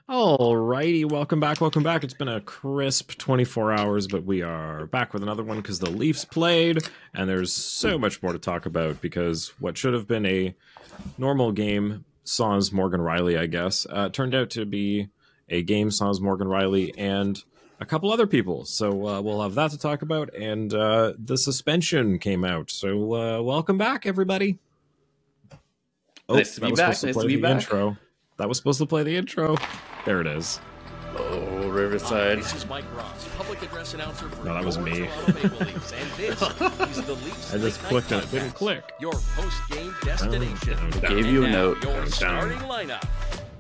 Alrighty, welcome back, welcome back. It's been a crisp 24 hours, but we are back with another one because the Leafs played, and there's so much more to talk about because what should have been a normal game sans Morgan Rielly, I guess, turned out to be a game sans Morgan Rielly and a couple other people. So we'll have that to talk about, and the suspension came out. So welcome back, everybody. Nice to be back. Nice to be back. Intro. That was supposed to play the intro. There it is. Oh, Riverside. This is Mike Ross, public address announcer for No, that was me. Leafs, and this is the Leafs. I just clicked and it didn't click. Your post-game destination. I gave you a note. Your starting lineup: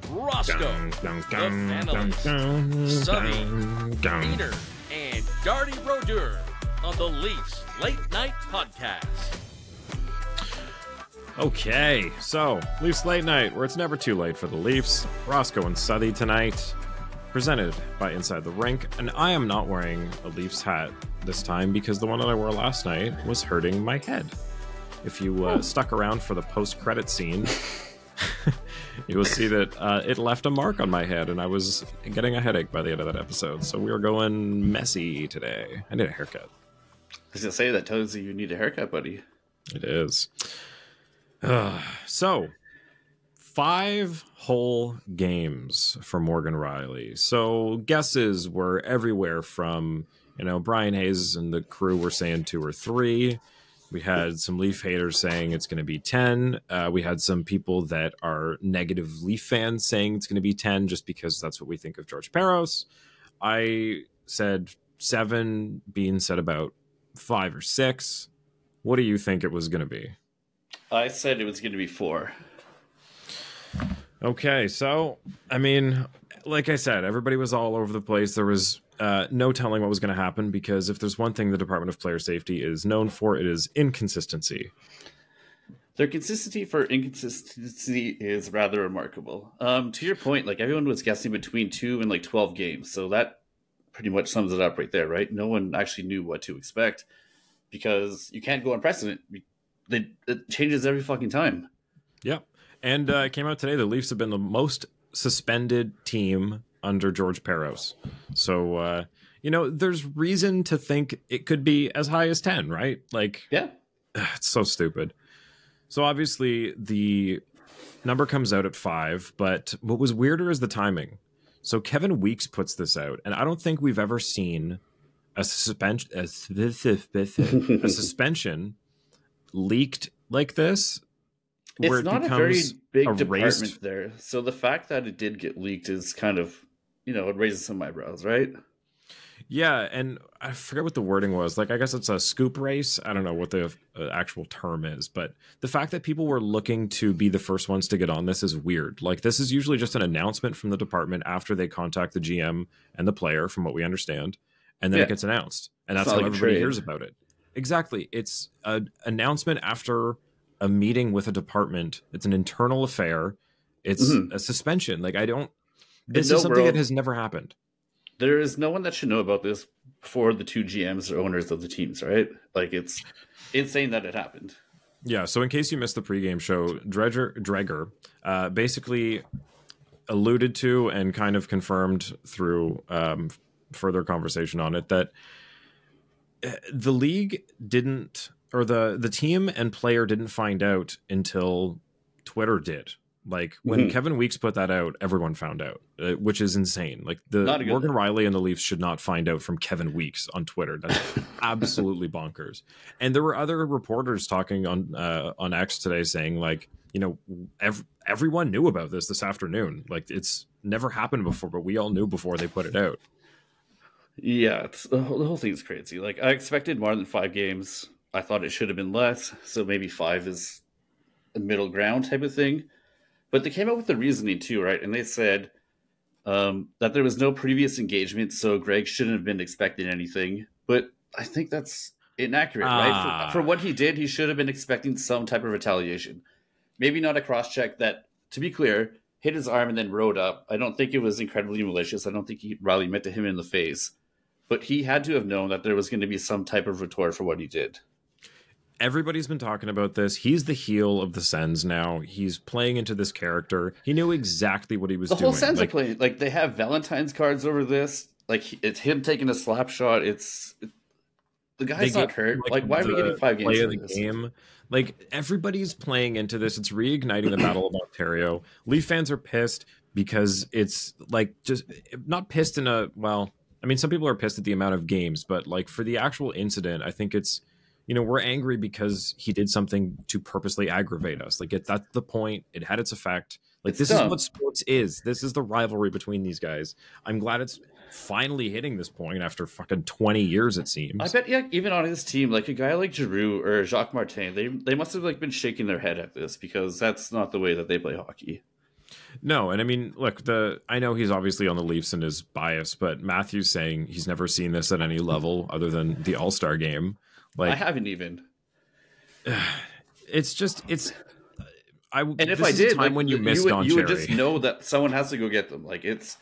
Roscoe, the Fanatics, Suthy, Peter, and Darty Brodeur on the Leafs Late Night Podcast. Okay, so Leafs Late Night, where it's never too late for the Leafs. Roscoe and Suthy tonight, presented by Inside the Rink. And I am not wearing a Leafs hat this time because the one that I wore last night was hurting my head. If you stuck around for the post-credit scene, you will see that it left a mark on my head, and I was getting a headache by the end of that episode. So we are going messy today. I need a haircut. I was going to say, that tells you need a haircut, buddy. It is. So, 5 whole games for Morgan Rielly. So guesses were everywhere from, Brian Hayes and the crew were saying 2 or 3. We had some Leaf haters saying it's going to be 10. We had some people that are negative Leaf fans saying it's going to be 10 just because that's what we think of George Parros. I said 7, Bean said about 5 or 6. What do you think it was going to be? I said it was going to be 4. Okay, so, like I said, everybody was all over the place. There was no telling what was going to happen because if there's one thing the Department of Player Safety is known for, it is inconsistency. Their consistency for inconsistency is rather remarkable. To your point, everyone was guessing between 2 and 12 games, so that pretty much sums it up right there, right? No one actually knew what to expect because you can't go on precedent. It changes every fucking time. Yep. And it came out today, the Leafs have been the most suspended team under George Parros. So, there's reason to think it could be as high as 10, right? Yeah. It's so stupid. So obviously the number comes out at 5, but what was weirder is the timing. So Kevin Weeks puts this out, and I don't think we've ever seen a suspension leaked like this. It's not a very big department there. So the fact that it did get leaked is kind of, it raises some eyebrows, right? Yeah, and I forget what the wording was. I guess it's a scoop race. I don't know what the actual term is, but the fact that people were looking to be the first ones to get on this is weird. This is usually just an announcement from the department after they contact the GM and the player, from what we understand, and then it gets announced. And that's how everybody hears about it. Exactly. It's an announcement after a meeting with a department. It's an internal affair. It's a suspension. This is something that has never happened. There is no one that should know about this before the 2 GMs or owners of the teams, right? It's insane that it happened. Yeah, so in case you missed the pregame show, Dreger basically alluded to and kind of confirmed through further conversation on it that the league didn't, or the team and player didn't find out until Twitter did. When Kevin Weeks put that out, everyone found out, which is insane. Morgan Rielly and the Leafs should not find out from Kevin Weeks on Twitter. That's absolutely bonkers. And there were other reporters talking on X today saying everyone knew about this afternoon. It's never happened before, but we all knew before they put it out. Yeah, the whole thing is crazy. I expected more than 5 games. I thought it should have been less, so maybe 5 is a middle ground type of thing. But they came up with the reasoning too, right? And they said that there was no previous engagement, so Greg shouldn't have been expecting anything. But I think that's inaccurate, right? For what he did, he should have been expecting some type of retaliation. Maybe not a cross-check that, to be clear, hit his arm and then rode up. I don't think it was incredibly malicious. I don't think Rielly meant to hit him in the face. But he had to have known that there was going to be some type of retort for what he did. everybody's been talking about this. He's the heel of the Sens now. He's playing into this character. He knew exactly what he was doing. The whole Sens are playing. Like, they have Valentine's cards over this. Like, it's him taking a slap shot. The guy's not hurt. Like, why are we getting 5 games for this? Game? Like, everybody's playing into this. It's reigniting the Battle of Ontario. Leaf fans are pissed because it's, like, just not pissed in a, well, I mean, some people are pissed at the amount of games, but, like, for the actual incident, I think it's, you know, we're angry because he did something to purposely aggravate us. Like, that's the point. It had its effect. Like, this is what sports is. This is the rivalry between these guys. I'm glad it's finally hitting this point after fucking 20 years, it seems. I bet, yeah, even on his team, like a guy like Giroux or Jacques Martin, they must have like been shaking their head at this, because that's not the way that they play hockey. No, and I mean, look, I know he's obviously on the Leafs and is biased, but Matthew's saying he's never seen this at any level other than the All-Star game. Like, I haven't even. It's just, it's. And if I did, like, when you would just know that someone has to go get them. Like, it's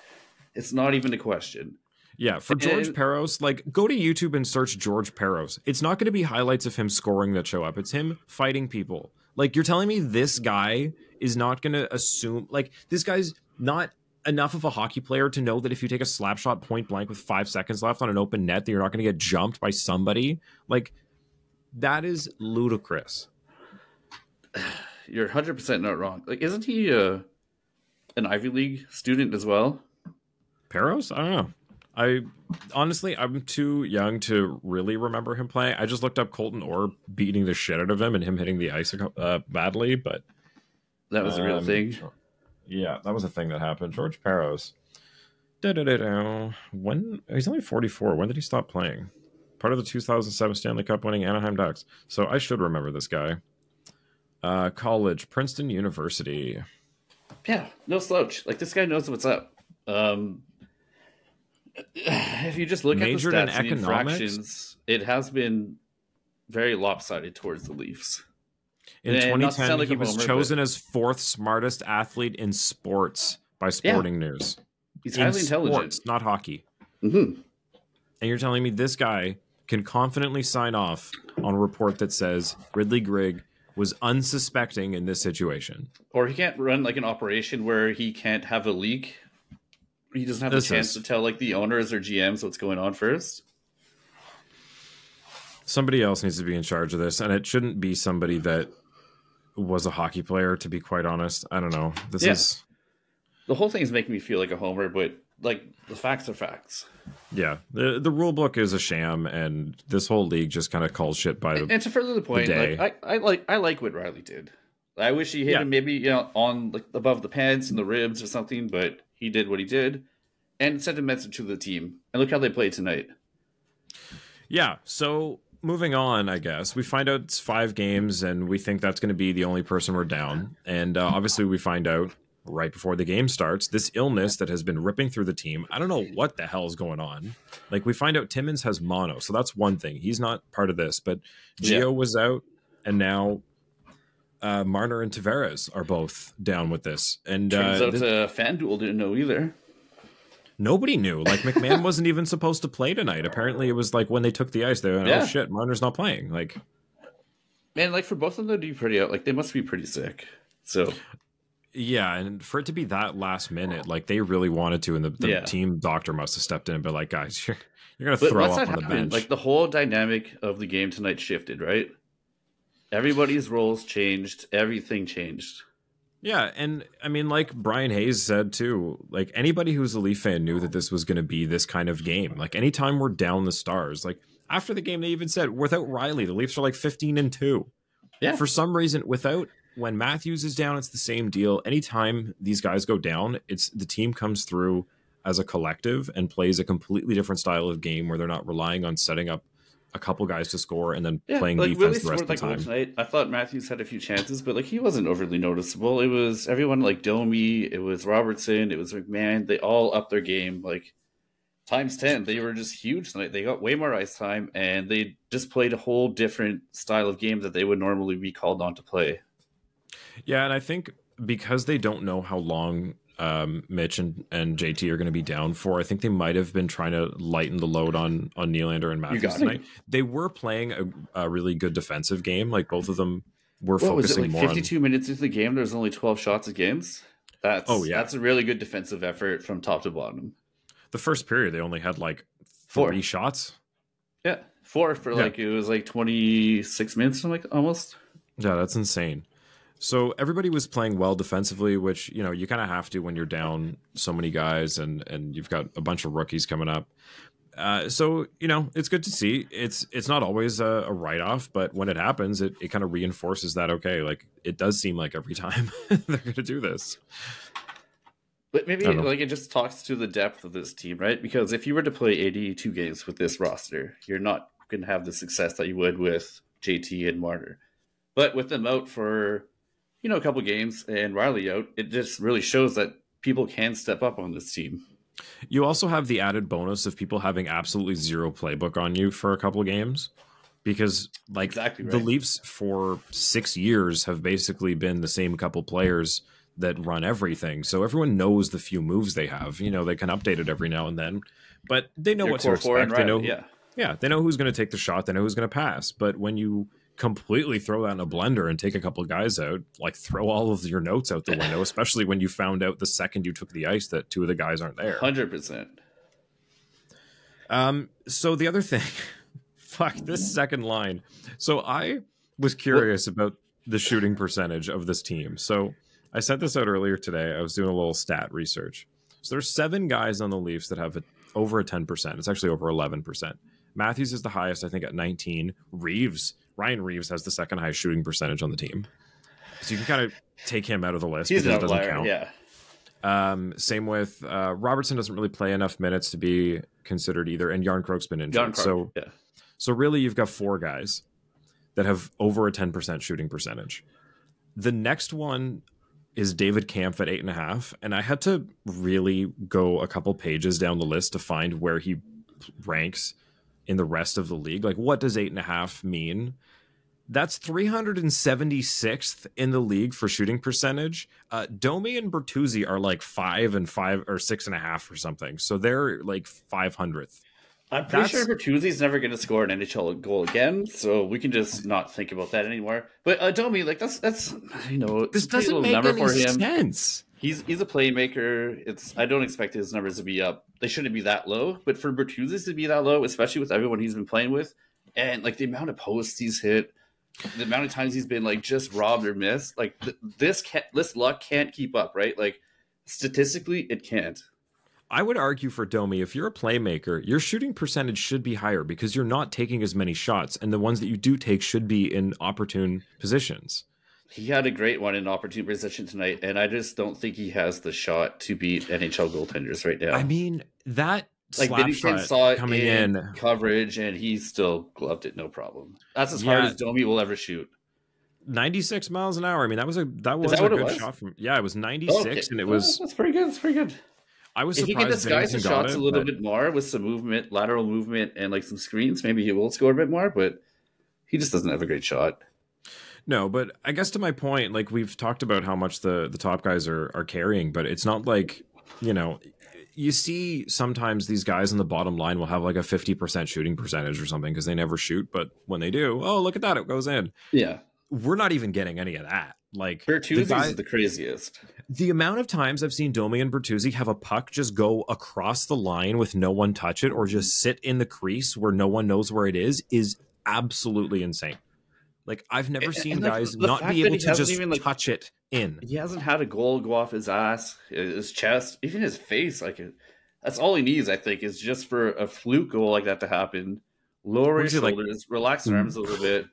not even a question. Yeah, for George Peros, like, go to YouTube and search George Peros. It's not going to be highlights of him scoring that show up. It's him fighting people. Like, you're telling me this guy is not going to assume, like, this guy's not enough of a hockey player to know that if you take a slap shot point blank with 5 seconds left on an open net, that you're not going to get jumped by somebody? Like, that is ludicrous. You're 100% not wrong. Like, isn't he an Ivy League student as well? Peros? I don't know. Honestly, I'm too young to really remember him playing. I just looked up Colton Orr beating the shit out of him and him hitting the ice badly, but that was a real thing. Yeah, that was a thing that happened. George Peros. When he's only 44. When did he stop playing? Part of the 2007 Stanley Cup winning Anaheim Ducks. So I should remember this guy. College, Princeton University. Yeah, no slouch. Like, this guy knows what's up. If you just look at the stats and infractions, it has been very lopsided towards the Leafs. In 2010, he was chosen as 4th smartest athlete in sports by Sporting News. He's highly intelligent. Sports, not hockey. Mm-hmm. And you're telling me this guy can confidently sign off on a report that says Ridley Grigg was unsuspecting in this situation. Or he can't run like an operation where he can't have a leak. He doesn't have the chance to tell like the owners or GMs what's going on first. Somebody else needs to be in charge of this, and it shouldn't be somebody that was a hockey player, to be quite honest. I don't know. This is... The whole thing is making me feel like a homer, but like the facts are facts. Yeah. The rule book is a sham, and this whole league just kind of calls shit by the And to further the point, like, I like what Rielly did. I wish he hit him maybe, you know, on like above the pants and the ribs or something, but he did what he did and sent a message to the team. And look how they played tonight. Yeah. So moving on, I guess we find out it's 5 games, and we think that's going to be the only person we're down. And obviously, we find out right before the game starts this illness that has been ripping through the team. I don't know what the hell is going on. Like, we find out Timmins has mono, so that's one thing. He's not part of this, but Gio was out, and now Marner and Tavares are both down with this. And turns out FanDuel didn't know either. Nobody knew. Like, McMahon wasn't even supposed to play tonight. Apparently, it was like when they took the ice, they went, oh shit, Marner's not playing. Like, man, like for both of them to be pretty out, like they must be pretty sick. So yeah, and for it to be that last minute, like they really wanted to, and the team doctor must have stepped in and been like, guys, you're gonna throw up on the bench. Like, the whole dynamic of the game tonight shifted, right? Everybody's roles changed, everything changed. Yeah, and I mean, like Brian Hayes said too, like anybody who's a Leaf fan knew that this was going to be this kind of game. Like, anytime we're down the Stars, like after the game, they even said without Rielly, the Leafs are like 15-2. Yeah. For some reason, when Matthews is down, it's the same deal. Anytime these guys go down, it's the team comes through as a collective and plays a completely different style of game where they're not relying on setting up a couple guys to score and then playing defense the rest of the time. Tonight, I thought Matthews had a few chances, but like he wasn't overly noticeable. It was everyone like Domi, it was Robertson, it was McMahon. They all upped their game like times 10. They were just huge tonight. They got way more ice time, and they just played a whole different style of game that they would normally be called on to play. Yeah, and I think because they don't know how long Mitch and JT are going to be down for. I think they might have been trying to lighten the load on Nylander and Matthews tonight. They were playing a really good defensive game. Like both of them were focusing was it, like, more 52 minutes into the game, there's only 12 shots against. That's a really good defensive effort from top to bottom. The first period, they only had like 3 shots. Yeah, 4 for like, it was like 26 minutes, like almost. Yeah, that's insane. So everybody was playing well defensively, which, you know, you kind of have to when you're down so many guys and you've got a bunch of rookies coming up. So, you know, it's good to see. It's not always a write-off, but when it happens, it kind of reinforces that, okay, like it does seem like every time they're going to do this. But maybe like it just talks to the depth of this team, right? Because if you were to play 82 games with this roster, you're not going to have the success that you would with JT and Marner. But with them out for, you know, a couple games and Rielly out, it just really shows that people can step up on this team. You also have the added bonus of people having absolutely zero playbook on you for a couple of games. Because like the Leafs for 6 years have basically been the same couple players that run everything. So everyone knows the few moves they have. You know, they can update it every now and then. But they know what to expect. They know, they know who's going to take the shot. They know who's going to pass. But when you completely throw that in a blender and take a couple of guys out, like throw all of your notes out the window, especially when you found out the second you took the ice that 2 of the guys aren't there. 100%. So the other thing, fuck this second line. So I was curious about the shooting percentage of this team. So I sent this out earlier today. I was doing a little stat research. So there's 7 guys on the Leafs that have over a 10%. It's actually over 11%. Matthews is the highest, I think, at 19. Ryan Reeves has the second highest shooting percentage on the team. So you can kind of take him out of the list. He's because an outlier, count. Yeah. Same with Robertson doesn't really play enough minutes to be considered either. And Yarncroke's been injured. So really you've got 4 guys that have over a 10% shooting percentage. The next one is David Kampf at 8.5. And I had to really go a couple pages down the list to find where he ranks in the rest of the league. Like, what does 8.5 mean? That's 376th in the league for shooting percentage. Domi and Bertuzzi are like 5 and 5 or 6.5 or something. So they're like 500th. I'm pretty sure Bertuzzi's never going to score an NHL goal again, so we can just not think about that anymore. But Domi, like that's you know, this doesn't make any sense. He's a playmaker. I don't expect his numbers to be up. They shouldn't be that low. But for Bertuzzi to be that low, especially with everyone he's been playing with, and like the amount of posts he's hit, the amount of times he's been like just robbed or missed, like this luck can't keep up, right? Like statistically, it can't. I would argue for Domi, if you're a playmaker, your shooting percentage should be higher because you're not taking as many shots, and the ones that you do take should be in opportune positions. He had a great one in opportune position tonight, and I just don't think he has the shot to beat NHL goaltenders right now. I mean, that like slap shot saw it coming in coverage, and he still gloved it, no problem. That's as hard as Domi will ever shoot. 96 miles an hour. I mean, that was a good shot from. Yeah, it was 96, and it was. That's pretty good. That's pretty good. I was surprised. If he can disguise his shots a little bit more with some movement, lateral movement, and like some screens, maybe he will score a bit more. But he just doesn't have a great shot. No, but I guess to my point, like we've talked about how much the top guys are carrying, but it's not like, you know, you see sometimes these guys on the bottom line will have like a 50% shooting percentage or something because they never shoot, but when they do, oh, look at that, it goes in. Yeah. We're not even getting any of that. Like Bertuzzi is the craziest. The amount of times I've seen Domi and Bertuzzi have a puck just go across the line with no one touch it or just sit in the crease where no one knows where it is absolutely insane. Like, I've never seen guys not be able to just even, like, touch it in. He hasn't had a goal go off his ass, his chest, even his face. Like, that's all he needs, I think, is just for a fluke goal like that to happen. Lower his shoulders, relax his arms a little bit.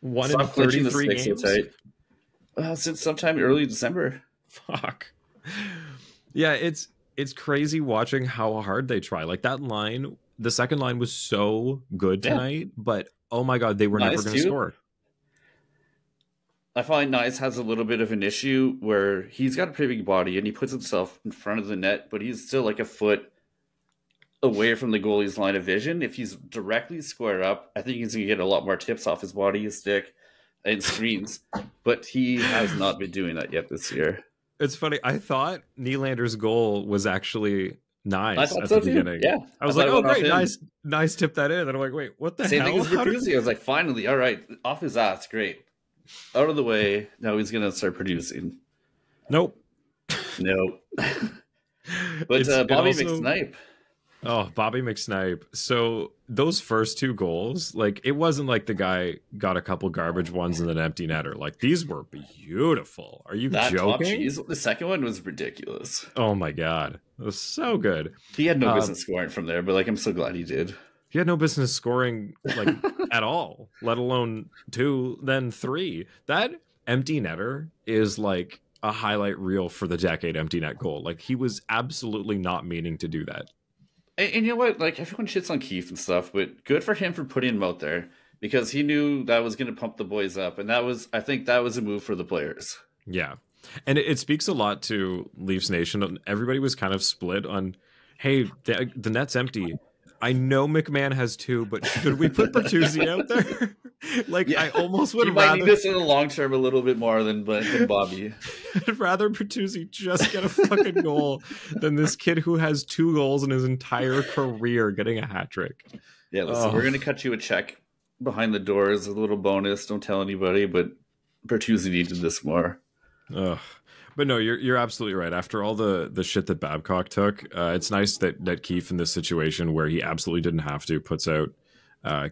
1 in 33 games? So tight. Since sometime early December. Fuck. Yeah, it's crazy watching how hard they try. Like, that line, the second line was so good tonight, but, oh my God, they were never going to score. I find Nyes has a little bit of an issue where he's got a pretty big body and he puts himself in front of the net, but he's still like a foot away from the goalie's line of vision. If he's directly square up, I think he's going to get a lot more tips off his body, his stick, and screens. But he has not been doing that yet this year. it's funny. I thought Nylander's goal was actually nice at the beginning. Yeah. I was like, oh, great. Nice tip that in. And I'm like, wait, what the Same hell? thing as Bertuzzi. I was like, finally, all right. Off his ass. Great. Out of the way. Now he's going to start producing. Nope. Nope. But Bobby McSnipe. Oh, Bobby McSnipe. So those first 2 goals, like, it wasn't like the guy got a couple garbage ones and an empty netter. Like, these were beautiful. Are you joking? The second one was ridiculous. Oh my god, it was so good. He had no business scoring from there, but like, I'm so glad he did. He had no business scoring like at all, let alone 2, then 3. That empty netter is like a highlight reel for the decade empty net goal. Like, he was absolutely not meaning to do that. And you know what? Like, everyone shits on Keefe and stuff, but good for him for putting him out there because he knew that was going to pump the boys up. And I think that was a move for the players. Yeah. And it speaks a lot to Leafs Nation. Everybody was kind of split on, hey, the net's empty. I know McMahon has 2, but should we put Bertuzzi out there? Like, yeah. I almost would rather... might need this in the long term a little bit more than Bobby. I'd rather Bertuzzi just get a fucking goal than this kid who has 2 goals in his entire career getting a hat trick. Yeah, listen, we're going to cut you a check behind the doors, a little bonus. Don't tell anybody, but Bertuzzi needed this more. Ugh. But no, you're absolutely right. After all the shit that Babcock took, it's nice that Keefe in this situation where he absolutely didn't have to puts out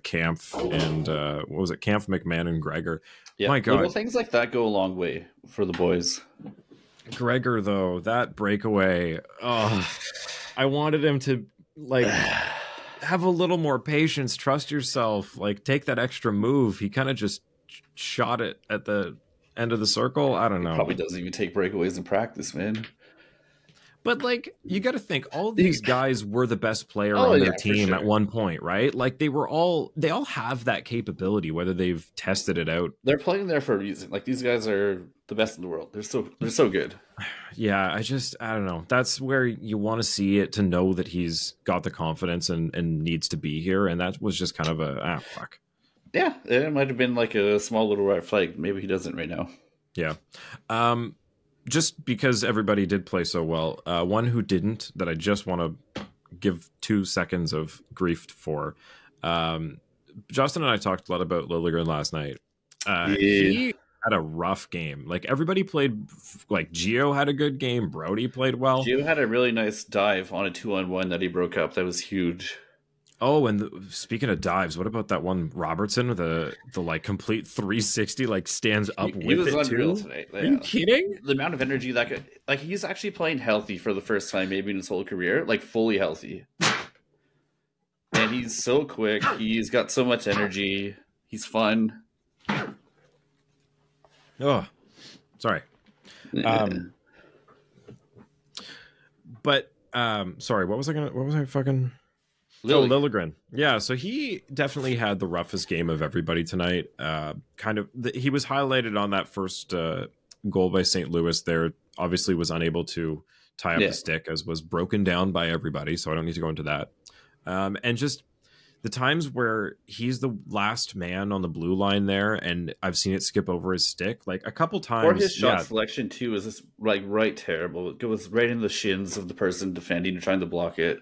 Kampf and what was it? Kampf, McMann, and Gregor. Yeah, my God, little things like that go a long way for the boys. Gregor, though, that breakaway. Oh, I wanted him to like have a little more patience, trust yourself, like take that extra move. He kind of just shot it at the end of the circle. I don't know. He probably doesn't even take breakaways in practice, man. But like, you got to think, all these guys were the best player on their team at one point, right? Like they all have that capability, whether they've tested it out. They're playing there for a reason. Like these guys are the best in the world. They're so good. Yeah, I don't know. That's where you want to see it to know that he's got the confidence and needs to be here. And that was just kind of a fuck. Yeah, it might have been like a small little red flag. Maybe he doesn't right now. Yeah. Just because everybody did play so well, one who didn't, that I just want to give 2 seconds of grief for. Justin and I talked a lot about Liljegren last night. He had a rough game. Like everybody played, like Gio had a good game. Brody played well. Gio had a really nice dive on a 2-on-1 that he broke up. That was huge. Oh, and speaking of dives, what about that one Robertson with the like complete 360, like stands up he was it unreal too? Tonight. Are you kidding? The amount of energy that could, like he's actually playing healthy for the first time maybe in his whole career, like fully healthy. And he's so quick. He's got so much energy. He's fun. Oh, sorry. But sorry, what was I fucking... Liljegren. Yeah, so he definitely had the roughest game of everybody tonight. He was highlighted on that first goal by St. Louis there. Obviously was unable to tie up the stick, as was broken down by everybody, so I don't need to go into that. And just the times where he's the last man on the blue line there, and I've seen it skip over his stick like a couple times. Or his shot selection too is just like right terrible. It goes right in the shins of the person defending and trying to block it.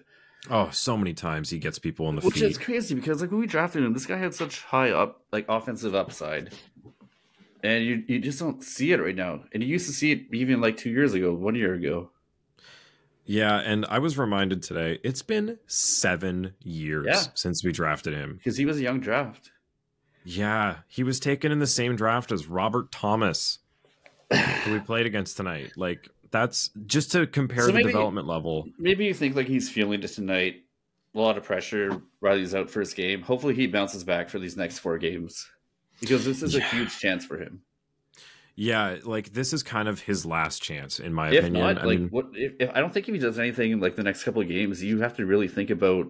Oh, so many times he gets people in the feet. Which is crazy because like when we drafted him, this guy had such high offensive upside. And you just don't see it right now. And you used to see it even like 2 years ago, 1 year ago. Yeah, and I was reminded today, it's been 7 years since we drafted him. Because he was a young draft. Yeah, he was taken in the same draft as Robert Thomas, who we played against tonight. Like, that's just to compare the development level. Maybe you think like he's feeling it tonight. A lot of pressure. Riley's out first game. Hopefully he bounces back for these next 4 games. Because this is a huge chance for him. Yeah, like this is kind of his last chance, in my opinion. Not, I don't think if he does anything in like the next couple of games, you have to really think about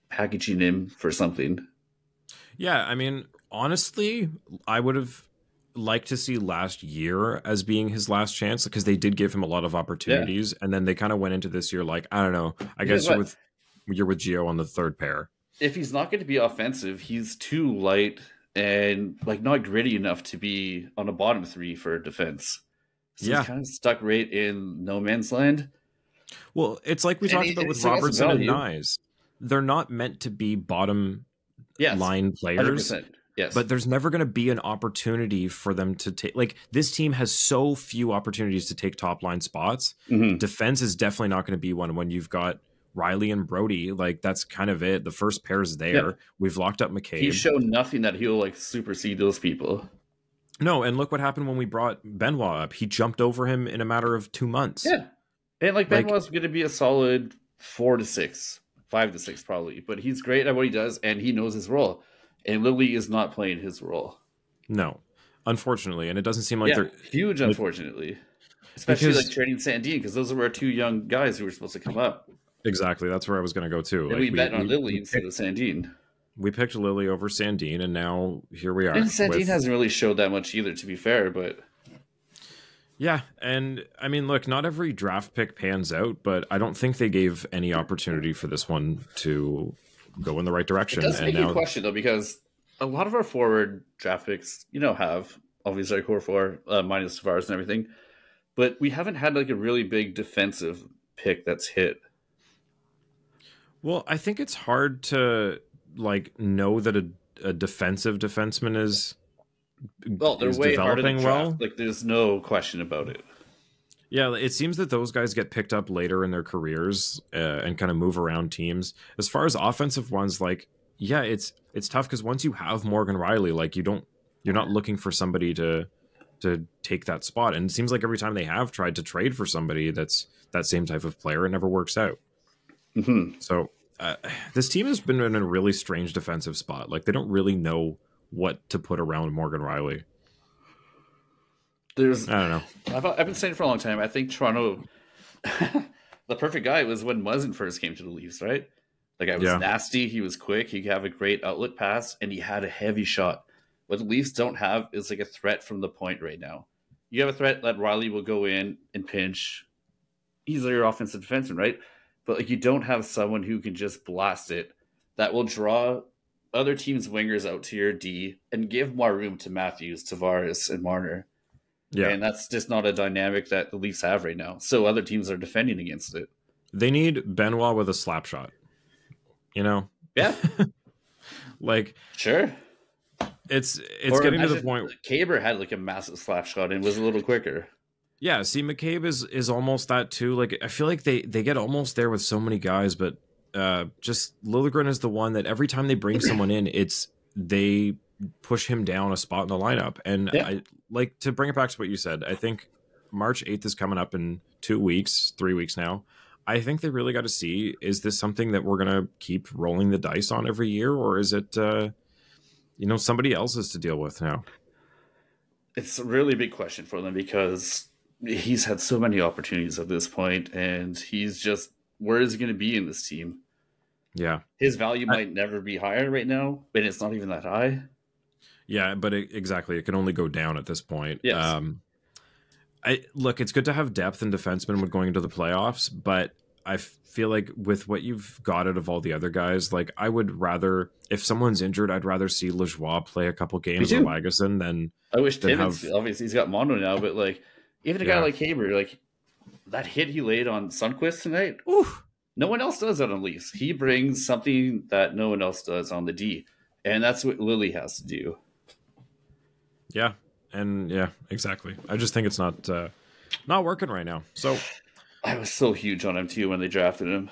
packaging him for something. Yeah, I mean, honestly, I would have liked to see last year as being his last chance because they did give him a lot of opportunities, and then they kind of went into this year like, I don't know. I guess you're with Gio on the third pair. If he's not going to be offensive, he's too light and like not gritty enough to be on a bottom 3 for defense. So he's kind of stuck right in no man's land. Well, it's like we talked about with Robertson and Nyes. They're not meant to be bottom line players. 100%. Yes. But there's never going to be an opportunity for them to take, like, this team has so few opportunities to take top line spots. Defense is definitely not going to be one when you've got Rielly and Brody. Like, that's kind of it. The first pair's there. Yeah. We've locked up McCabe. He's shown nothing that he'll like supersede those people. No, and look what happened when we brought Benoit up. He jumped over him in a matter of 2 months. Yeah. And like Benoit's going to be a solid 4 to 6, 5 to 6 probably. But he's great at what he does, and he knows his role. And Liljegren is not playing his role. No, unfortunately. And it doesn't seem like they're... huge, unfortunately. Especially like trading Sandin, because those were our 2 young guys who were supposed to come up. Exactly. That's where I was going to go, too. And like, we bet on Liljegren instead of Sandin. We picked Liljegren over Sandin, and now here we are. And Sandin hasn't really showed that much either, to be fair, but... Yeah, and I mean, look, not every draft pick pans out, but I don't think they gave any opportunity for this one to go in the right direction. It does make you question, though, because a lot of our forward draft picks, have obviously our core 4, minus Tavares and everything, but we haven't had like a really big defensive pick that's hit. Well, I think it's hard to like know that a defensive defenseman is they're way harder to draft. Like, there's no question about it. Yeah, it seems that those guys get picked up later in their careers and kind of move around teams. As far as offensive ones, like, yeah, it's tough because once you have Morgan Rielly, like, you're not looking for somebody to take that spot. And it seems like every time they have tried to trade for somebody that's that same type of player, it never works out. So this team has been in a really strange defensive spot. Like, they don't really know what to put around Morgan Rielly. I don't know. I've been saying for a long time, I think Toronto, the perfect guy was when Muzzin first came to the Leafs, right? Like, I was nasty, he was quick, he could have a great outlet pass, and he had a heavy shot. What the Leafs don't have is like a threat from the point right now. You have a threat that Rielly will go in and pinch. He's your offensive defenseman, right? But like, you don't have someone who can just blast it that will draw other teams' wingers out to your D and give more room to Matthews, Tavares, and Marner. Yeah. And that's just not a dynamic that the Leafs have right now. So other teams are defending against it. They need Benoit with a slap shot. Yeah. Like, sure. It's getting to the point. Caber had like a massive slap shot and was a little quicker. Yeah, see, McCabe is almost that too. Like, I feel like they get almost there with so many guys, but just Liljegren is the one that every time they bring someone in, they push him down a spot in the lineup. And I like to bring it back to what you said. I think March 8th is coming up in 2 weeks, 3 weeks now. I think they really got to see, is this something that we're going to keep rolling the dice on every year, or is it, somebody else is to deal with now? It's a really big question for them because he's had so many opportunities at this point, and he's just, where is he going to be in this team? Yeah. His value might never be higher right now, but it's not even that high. Yeah, but exactly. It can only go down at this point. Yes. Look, it's good to have depth in defensemen when going into the playoffs, but I feel like with what you've got out of all the other guys, like, I would rather, if someone's injured, I'd rather see Lajoie play a couple games or Lagesson than... I wish Timmins, obviously he's got mono now, but like, even a guy like Haber, like, that hit he laid on Sundqvist tonight, no one else does that on Leafs. He brings something that no one else does on the D, and that's what Lily has to do. Yeah, and yeah, exactly. I just think it's not working right now. So I was so huge on him too when they drafted him.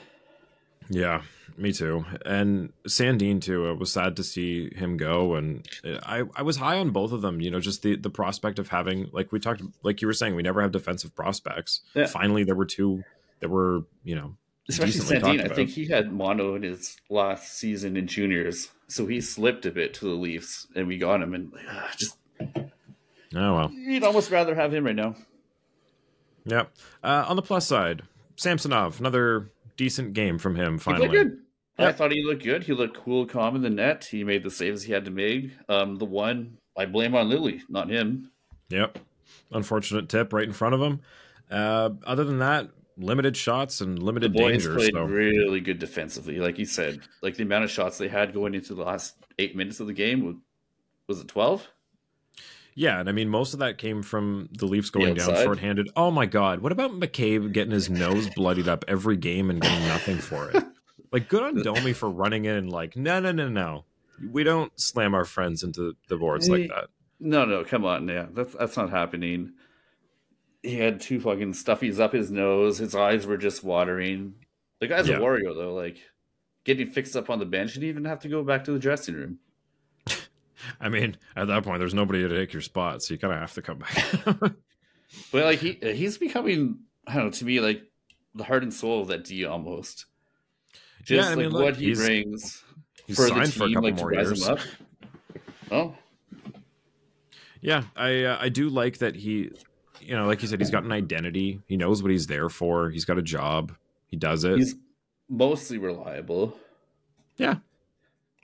Yeah, me too. And Sandin too. It was sad to see him go, and I was high on both of them. Just the prospect of having, like we talked, like you were saying, we never have defensive prospects. Yeah. Finally, there were two that were especially Sandin. I think he had mono in his last season in juniors, so he slipped a bit to the Leafs, and we got him, and just. Oh well, you'd almost rather have him right now. Yep. On the plus side, Samsonov, another decent game from him. Finally, he looked good. Yep. I thought he looked good. He looked cool, calm in the net. He made the saves he had to make. The one I blame on Liljegren, not him. Yep. Unfortunate tip right in front of him. Other than that, limited shots and limited danger. The boys played really good defensively, like you said. Like, the amount of shots they had going into the last 8 minutes of the game, was it 12? Yeah, and I mean, most of that came from the Leafs going down outside. shorthanded. Oh my God, what about McCabe getting his nose bloodied up every game and getting nothing for it? Like, good on Domi for running in and like, no. We don't slam our friends into the boards like that. No, come on. Yeah, that's not happening. He had 2 fucking stuffies up his nose. His eyes were just watering. The guy's a warrior, though. Like, getting fixed up on the bench, he didn't even have to go back to the dressing room. I mean, at that point, there's nobody to take your spot, so you kind of have to come back. But like he's becoming, I don't know, to me, like the heart and soul of that D almost. Just like look, what he brings for the team, for like to rise him up. Oh, yeah, I do like that he, you know, like you said, he's got an identity. He knows what he's there for. He's got a job. He does it. He's mostly reliable. Yeah.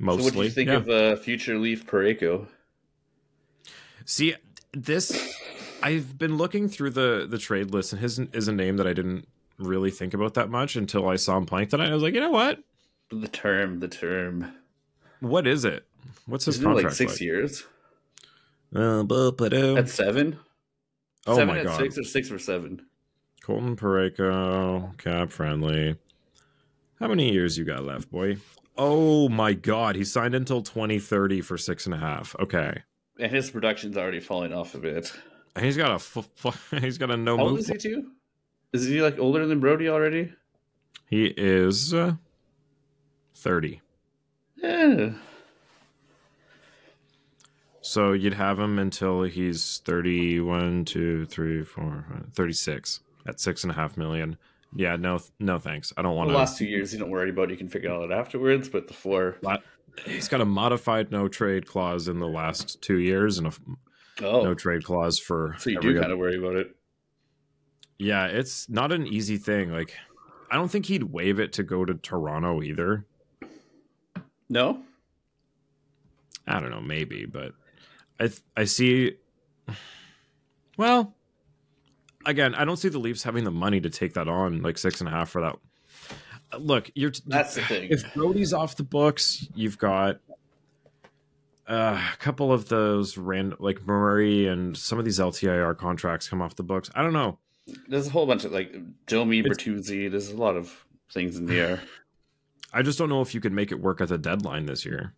Mostly. So what do you think of future Leaf Parayko? See, I've been looking through the trade list, and his is a name that I didn't really think about that much until I saw him playing tonight. I was like, you know what? The term. What is it? What's his Isn't contract? Like 6 years? At 7? Oh 7 my at God. 6 or 6 or 7? Colton Parayko, cap friendly. How many years you got left, boy? Oh my God, he signed until 2030 for 6.5. Okay, and his production's already falling off a bit. And he's got a no move. How old is he too? Is he like older than Brody already? He is 30. Yeah. So you'd have him until he's 31, 2, 3, 4, 5, 36 at $6.5 million. Yeah, no thanks. I don't want to. The last 2 years, you don't worry about it. You can figure it out afterwards. But the 4, he's got a modified no trade clause in the last 2 years and a no trade clause for. So you do kind of worry about it. Yeah, it's not an easy thing. Like, I don't think he'd waive it to go to Toronto either. No, I don't know, maybe, but I see. Well. Again, I don't see the Leafs having the money to take that on, like 6.5 for that. Look, that's the thing. If Brody's off the books, you've got a couple of those random, like Murray and some of these LTIR contracts come off the books. I don't know. There's a whole bunch of like Domi, Bertuzzi. There's a lot of things in the air. I just don't know if you could make it work at the deadline this year.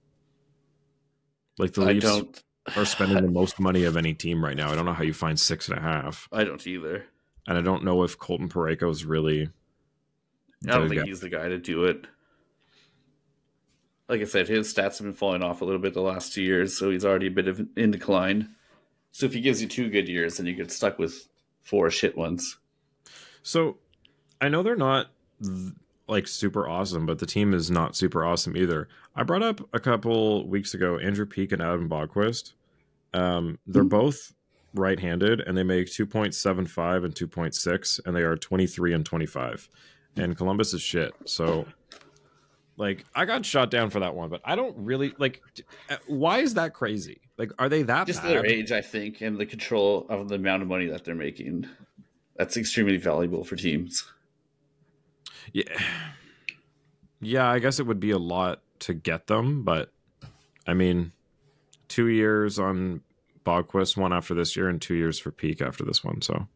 Like the Leafs are spending the most money of any team right now. I don't know how you find 6.5. I don't either. And I don't know if Colton Parayko is really. I don't think he's the guy to do it. Like I said, his stats have been falling off a little bit the last 2 years, so he's already a bit of in decline. So if he gives you 2 good years, then you get stuck with 4 shit ones. So I know they're not like super awesome, but the team is not super awesome either. I brought up a couple weeks ago Andrew Peeke and Adam Boqvist. They're both right-handed, and they make 2.75 and 2.6, and they are 23 and 25. And Columbus is shit. So, like, I got shot down for that one, but I don't really like. Why is that crazy? Like, are they that just bad? Their age, I think, and the control of the amount of money that they're making. That's extremely valuable for teams. Yeah, I guess it would be a lot to get them, but I mean, 2 years on Boqvist, 1 after this year, and 2 years for Peeke after this one. So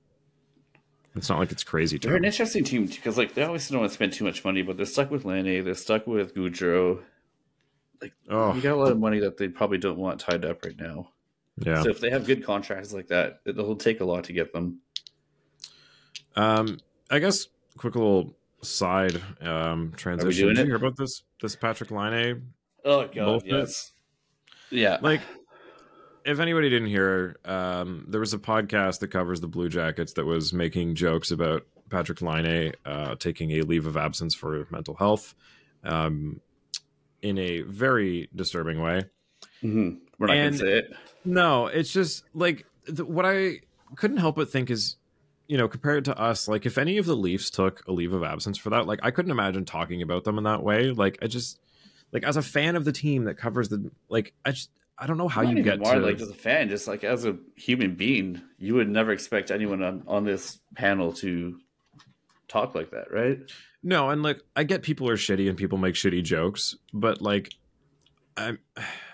it's not like it's crazy. They're an interesting team because, like, they always don't want to spend too much money, but they're stuck with Laine, they're stuck with Gaudreau. Like, you got a lot of money that they probably don't want tied up right now. Yeah. So if they have good contracts like that, it'll take a lot to get them. I guess quick little side transition. Did you hear about this Patrick Laine? Oh God, yes. Yeah. Like, if anybody didn't hear, there was a podcast that covers the Blue Jackets that was making jokes about Patrick Laine taking a leave of absence for mental health in a very disturbing way. Mm-hmm. We're not going to say it. No, it's just like what I couldn't help but think is, you know, compared to us, like if any of the Leafs took a leave of absence for that, like I couldn't imagine talking about them in that way. Like I just, like as a fan of the team that covers the, like I don't know how you get more to like as a fan, just like as a human being, you would never expect anyone on this panel to talk like that, right? No, and like I get people are shitty and people make shitty jokes, but like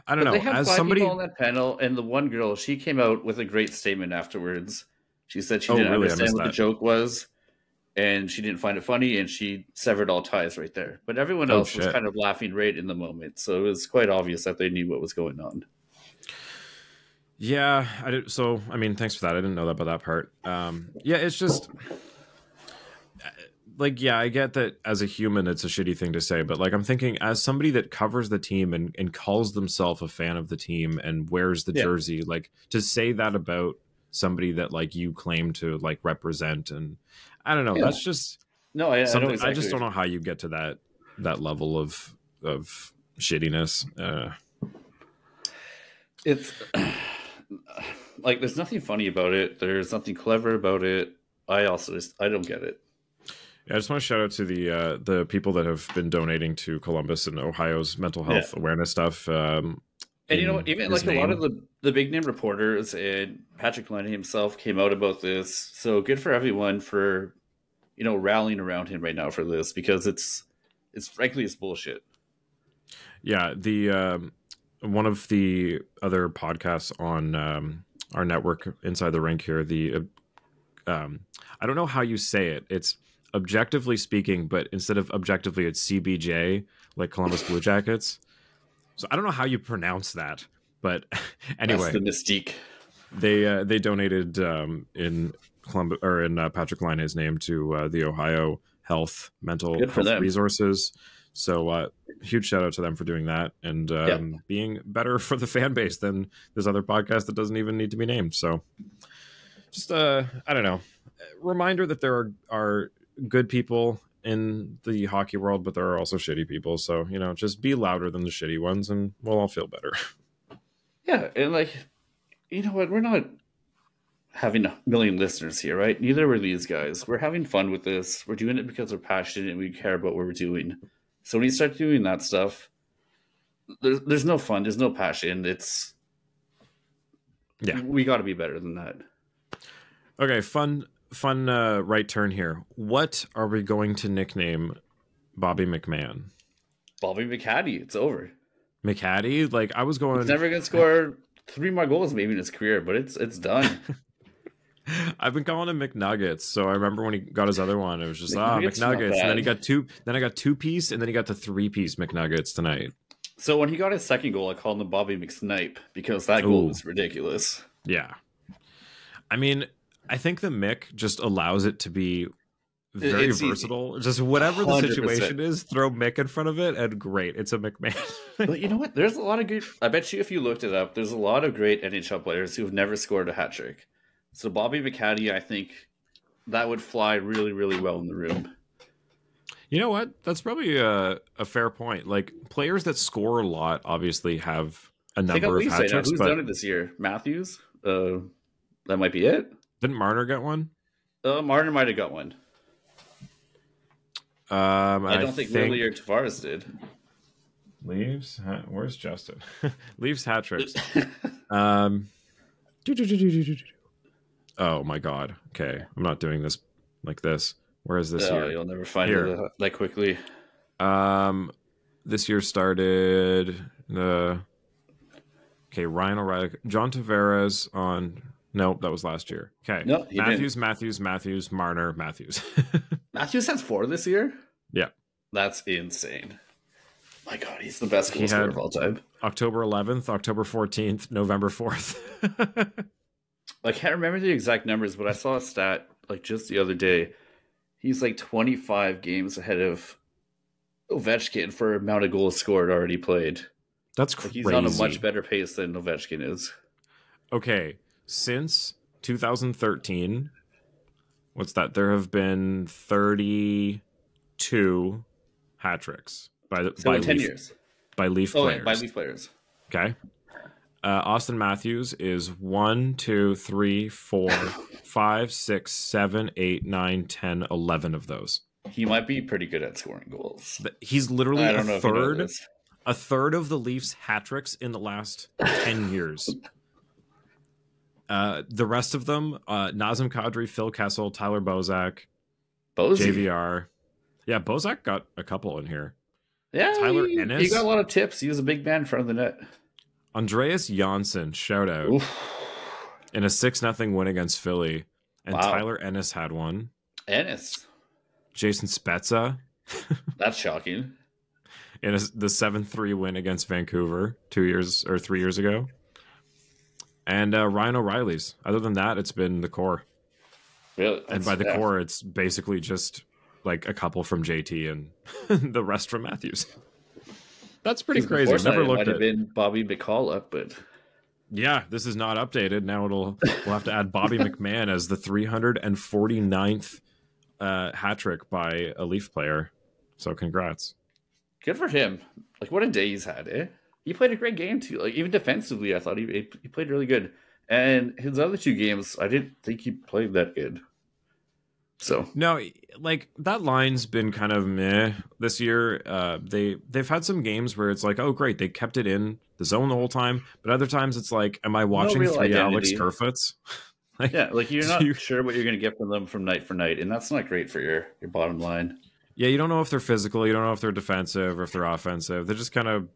I don't know. They have As five somebody people on that panel, and the one girl, she came out with a great statement afterwards. She said she didn't really? understand what the joke was, and she didn't find it funny, and she severed all ties right there. But everyone else was kind of laughing right in the moment, so it was quite obvious that they knew what was going on. Yeah, I did. So, I mean, thanks for that. I didn't know that about that part. Yeah, it's just like, yeah, I get that as a human, it's a shitty thing to say, but like, I'm thinking as somebody that covers the team and calls themselves a fan of the team and wears the jersey, like to say that about somebody that like you claim to like represent, and I don't know, that's just no, I know exactly. I just don't know how you get to that level of shittiness. It's like there's nothing funny about it. There's nothing clever about it. I don't get it. Yeah, I just want to shout out to the people that have been donating to Columbus and Ohio's mental health awareness stuff. And you know what? Even like a lot of the big name reporters and Patrick Laine himself came out about this. So good for everyone for rallying around him right now for this, because it's frankly it's bullshit. Yeah, the one of the other podcasts on our network Inside the Rink here, I don't know how you say it. It's Objectively Speaking, but instead of objectively, it's CBJ, like Columbus Blue Jackets. So I don't know how you pronounce that, but anyway, that's the mystique. They donated in Columbus or in Patrick Laine's name to the Ohio mental health resources. So huge shout out to them for doing that and being better for the fan base than this other podcast that doesn't even need to be named. So just I don't know, reminder that there are good people in the hockey world, but there are also shitty people. So, just be louder than the shitty ones and we'll all feel better. Yeah. And like, you know what? We're not having a million listeners here, right? Neither were these guys. We're having fun with this. We're doing it because we're passionate and we care about what we're doing. So when you start doing that stuff, there's no fun. There's no passion. We got to be better than that. Okay. Fun right turn here. What are we going to nickname Bobby McMahon? Bobby McHatty. It's over. McHatty? Like I was going. He's never going to score 3 more goals maybe in his career, but it's done. I've been calling him McNuggets. So I remember when he got his other one, it was just McNuggets. And then he got two. Then I got 2-piece, and then he got the 3-piece McNuggets tonight. So when he got his second goal, I called him Bobby McSnipe because that goal was ridiculous. Yeah, I mean, I think the Mick just allows it to be very versatile. Easy. Just whatever 100%. The situation is, throw Mick in front of it, and great, it's a McMahon. But you know what? There's a lot of good. I bet you if you looked it up, there's a lot of great NHL players who've never scored a hat trick. So Bobby McHatty, I think that would fly really, really well in the room. You know what? That's probably a fair point. Like players that score a lot obviously have a number of hat tricks. Who's done it this year? Matthews? That might be it. Didn't Marner get one? Marner might have got one. I don't think Rielly or Tavares did. Leaves? Where's Justin? Leaves hat tricks. Oh my god. Okay. I'm not doing this like this. Where is this year? You'll never find it that quickly. This year started Ryan O'Reilly, John Tavares on. Nope, that was last year. Okay. No, Matthews, Marner, Matthews. Matthews has 4 this year? Yeah. That's insane. My God, he's the best goal scorer of all time. October 11th, October 14th, November 4th. I can't remember the exact numbers, but I saw a stat like just the other day. He's like 25 games ahead of Ovechkin for amount of goals scored already played. That's crazy. He's on a much better pace than Ovechkin is. Okay. Since 2013, what's that? There have been 32 hat tricks by 10 years by Leaf players. By Leaf players. Okay. Austin Matthews is 1, 2, 3, 4, 5, 6, 7, 8, 9, 10, 11 of those. He might be pretty good at scoring goals. He's literally a third of the Leafs hat tricks in the last 10 years. The rest of them, Nazem Kadri, Phil Kessel, Tyler Bozak, JVR. Yeah, Bozak got a couple in here. Yeah, Tyler Ennis. He got a lot of tips. He was a big man in front of the net. Andreas Janssen, shout out. Oof. In a 6-0 win against Philly. And Wow. Tyler Ennis had one. Ennis. Jason Spezza. That's shocking. In the 7-3 win against Vancouver 3 years ago. And Ryan O'Reilly's. Other than that, it's been the core. Really? And by the core, it's basically just like a couple from JT and the rest from Matthews. That's pretty crazy. I've never looked at it. Might have been Bobby McCall, but yeah, this is not updated. Now we'll have to add Bobby McMann as the 349th hat trick by a Leaf player. So congrats. Good for him. Like, what a day he's had, eh? He played a great game, too. Like, even defensively, I thought he played really good. And his other 2 games, I didn't think he played that good. So no, like that line's been kind of meh this year. They've had some games where it's like, oh great, they kept it in the zone the whole time, but other times it's like, am I watching 3 Alex Kerfoots? Like, yeah, like you're not sure what you're going to get from them from night for night, and that's not great for your bottom line. Yeah, you don't know if they're physical, you don't know if they're defensive or if they're offensive. They're just kind of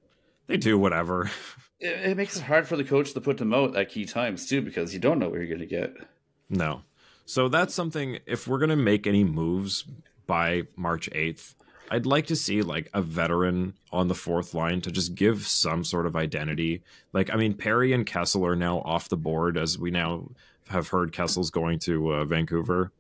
they do whatever. It makes it hard for the coach to put them out at key times too, because you don't know what you're going to get. No. So that's something, if we're going to make any moves by March 8th, I'd like to see like a veteran on the 4th line to just give some sort of identity. Like, I mean, Perry and Kessel are now off the board, as we now have heard Kessel's going to Vancouver.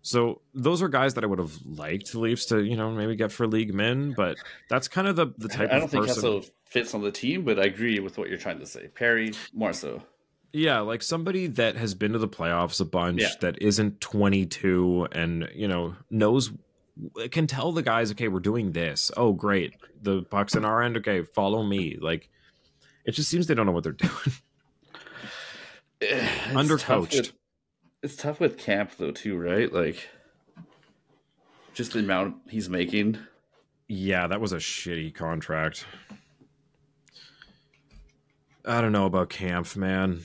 So those are guys that I would have liked the Leafs to, maybe get for league min, but that's kind of the type of person. I don't think Kessel fits on the team, but I agree with what you're trying to say. Perry, more so. Yeah, like somebody that has been to the playoffs a bunch, that isn't 22 and, can tell the guys, okay, we're doing this. Oh, great. The puck's in our end. Okay, follow me. Like, it just seems they don't know what they're doing. Undercoached. It's tough with Camp, though, too, right? Like, just the amount he's making. Yeah, that was a shitty contract. I don't know about Camp, man.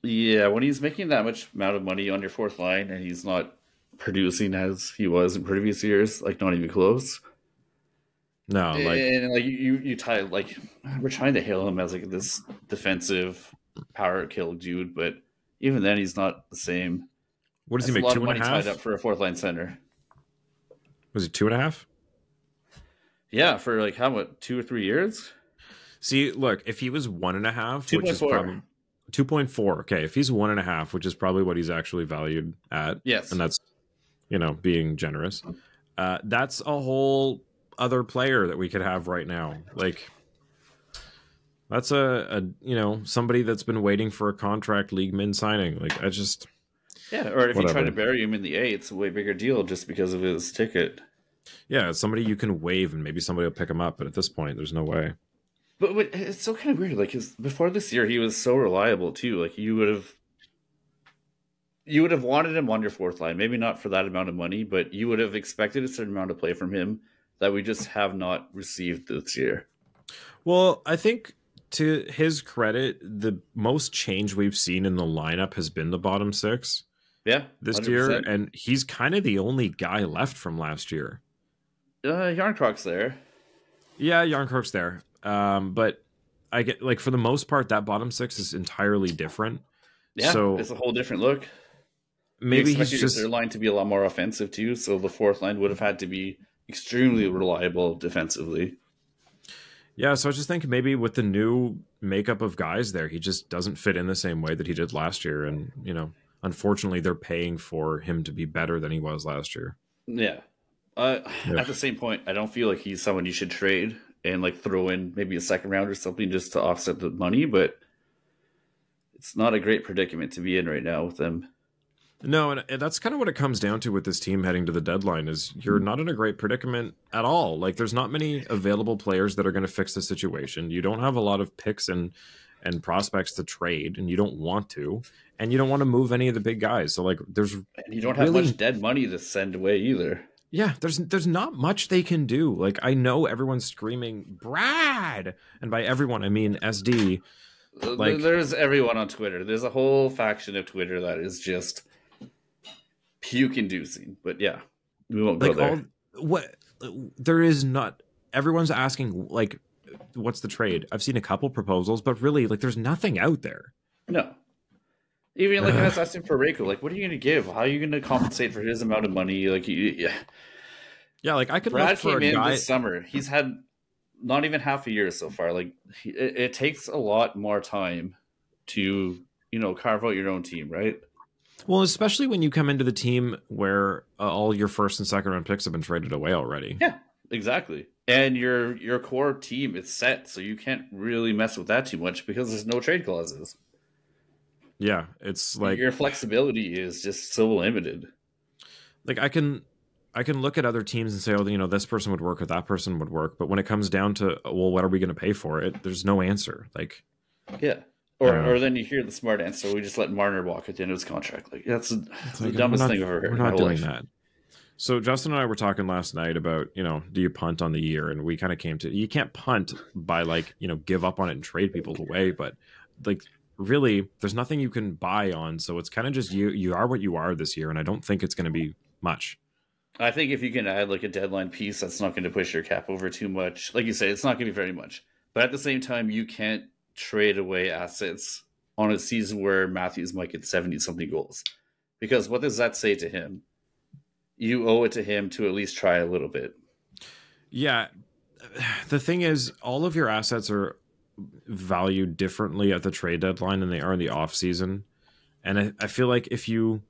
Yeah, when he's making that much amount of money on your 4th line and he's not producing as he was in previous years, like not even close. No, like, and like you tie, like, we're trying to hail him as like this defensive power kill dude, but even then he's not the same. What does he make? 2.5 tied up for a 4th line center. Was he 2.5? Yeah, for like how much, 2 or 3 years? See, look, if he was 1.5, 2.4. which is probably 2.4. Okay, if he's 1.5, which is probably what he's actually valued at. Yes, and that's being generous. That's a whole other player that we could have right now. Like, that's a somebody that's been waiting for a contract league min signing. Like, I just or if you try to bury him in the A, it's a way bigger deal just because of his ticket. Yeah, it's somebody you can waive and maybe somebody will pick him up, but at this point, there's no way. But it's so kind of weird. Like, before this year, he was so reliable too. Like, you would have wanted him on your 4th line. Maybe not for that amount of money, but you would have expected a certain amount of play from him that we just have not received this year. Well, I think to his credit, the most change we've seen in the lineup has been the bottom 6. Yeah, this 100%. year, and he's kind of the only guy left from last year. Yarncrocs there. Yeah, Yarncrocs there. But I get, like, for the most part, that bottom 6 is entirely different. Yeah, so it's a whole different look. Maybe he's just their line to be a lot more offensive too. So the 4th line would have had to be extremely reliable defensively. Yeah, so I just think maybe with the new makeup of guys there, he just doesn't fit in the same way that he did last year. And, unfortunately, they're paying for him to be better than he was last year. Yeah. At the same point, I don't feel like he's someone you should trade and like throw in maybe a 2nd round or something just to offset the money, but it's not a great predicament to be in right now with them. No, and that's kind of what it comes down to with this team heading to the deadline is you're not in a great predicament at all. Like, there's not many available players that are going to fix the situation. You don't have a lot of picks and prospects to trade, and you don't want to, and you don't want to move any of the big guys. So, like, and you don't have much dead money to send away either. Yeah, there's not much they can do. Like, I know everyone's screaming Brad, and by everyone I mean SD. Like, there's everyone on Twitter. There's a whole faction of Twitter that is just puke-inducing. But yeah, we won't go there. There is not. Everyone's asking, like, what's the trade? I've seen a couple proposals, but really, like, there's nothing out there. No. Even like I was asking for Rico, like, what are you going to give? How are you going to compensate for his amount of money? Like, yeah, like I could Brad look for came a guy in this summer. He's had not even half a year so far. Like, it takes a lot more time to, you know, carve out your own team, right? Well, especially when you come into the team where all your first and second round picks have been traded away already. Yeah, exactly. And your core team is set, so you can't really mess with that too much because there's no trade clauses. Yeah, it's like your flexibility is just so limited. Like I can look at other teams and say, oh, you know, this person would work or that person would work, but when it comes down to, well, what are we going to pay for it? There's no answer. Like, yeah, or then you hear the smart answer: we just let Marner walk at the end of his contract. Like that's the dumbest thing I've ever heard. We're not doing that. So Justin and I were talking last night about, you know, do you punt on the year? And we kind of came to, you can't punt by like, you know, give up on it and trade people away, but like, really, there's nothing you can buy on, so it's kind of just you are what you are this year, and I don't think it's going to be much. I think if you can add like a deadline piece, that's not going to push your cap over too much. Like you said, it's not going to be very much. But at the same time, you can't trade away assets on a season where Matthews might get 70-something goals. Because what does that say to him? You owe it to him to at least try a little bit. Yeah. The thing is, all of your assets are valued differently at the trade deadline than they are in the off season. And I feel like if you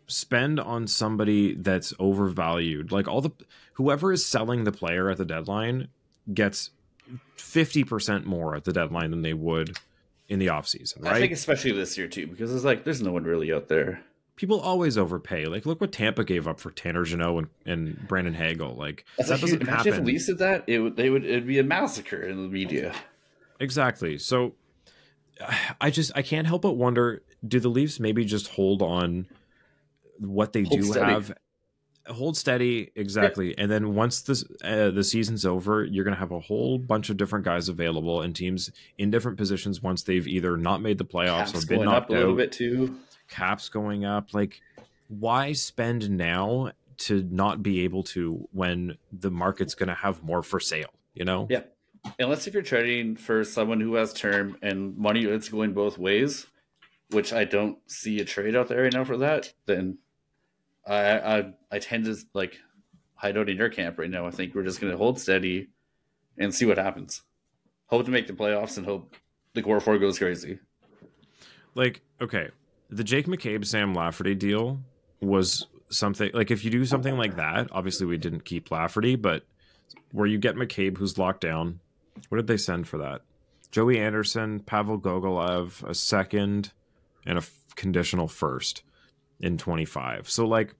spend on somebody that's overvalued, like whoever is selling the player at the deadline gets 50% more at the deadline than they would in the off season, right? I think especially this year too, because it's like there's no one really out there. People always overpay. Like, look what Tampa gave up for Tanner Jeannot and Brandon Hagel. Like, that doesn't happen. If Leafs did that, it'd be a massacre in the media. Exactly. So I can't help but wonder, do the Leafs maybe just hold on what they hold steady? Exactly. Yeah. And then once the season's over, you're going to have a whole bunch of different guys available and teams in different positions once they've either not made the playoffs Caps or been knocked out. A little bit too. Caps going up. Like, why spend now to not be able to when the market's going to have more for sale, you know? Yeah. Unless if you're trading for someone who has term and money that's going both ways, which I don't see a trade out there right now for that, then I tend to like hide out in your camp right now. I think we're just going to hold steady and see what happens. Hope to make the playoffs and hope the core four goes crazy. Like, okay, the Jake McCabe, Sam Lafferty deal was something like, if you do something like that, obviously we didn't keep Lafferty, but where you get McCabe who's locked down. What did they send for that? Joey Anderson, Pavel Gogolev, a second, and a conditional first in 25. So, like,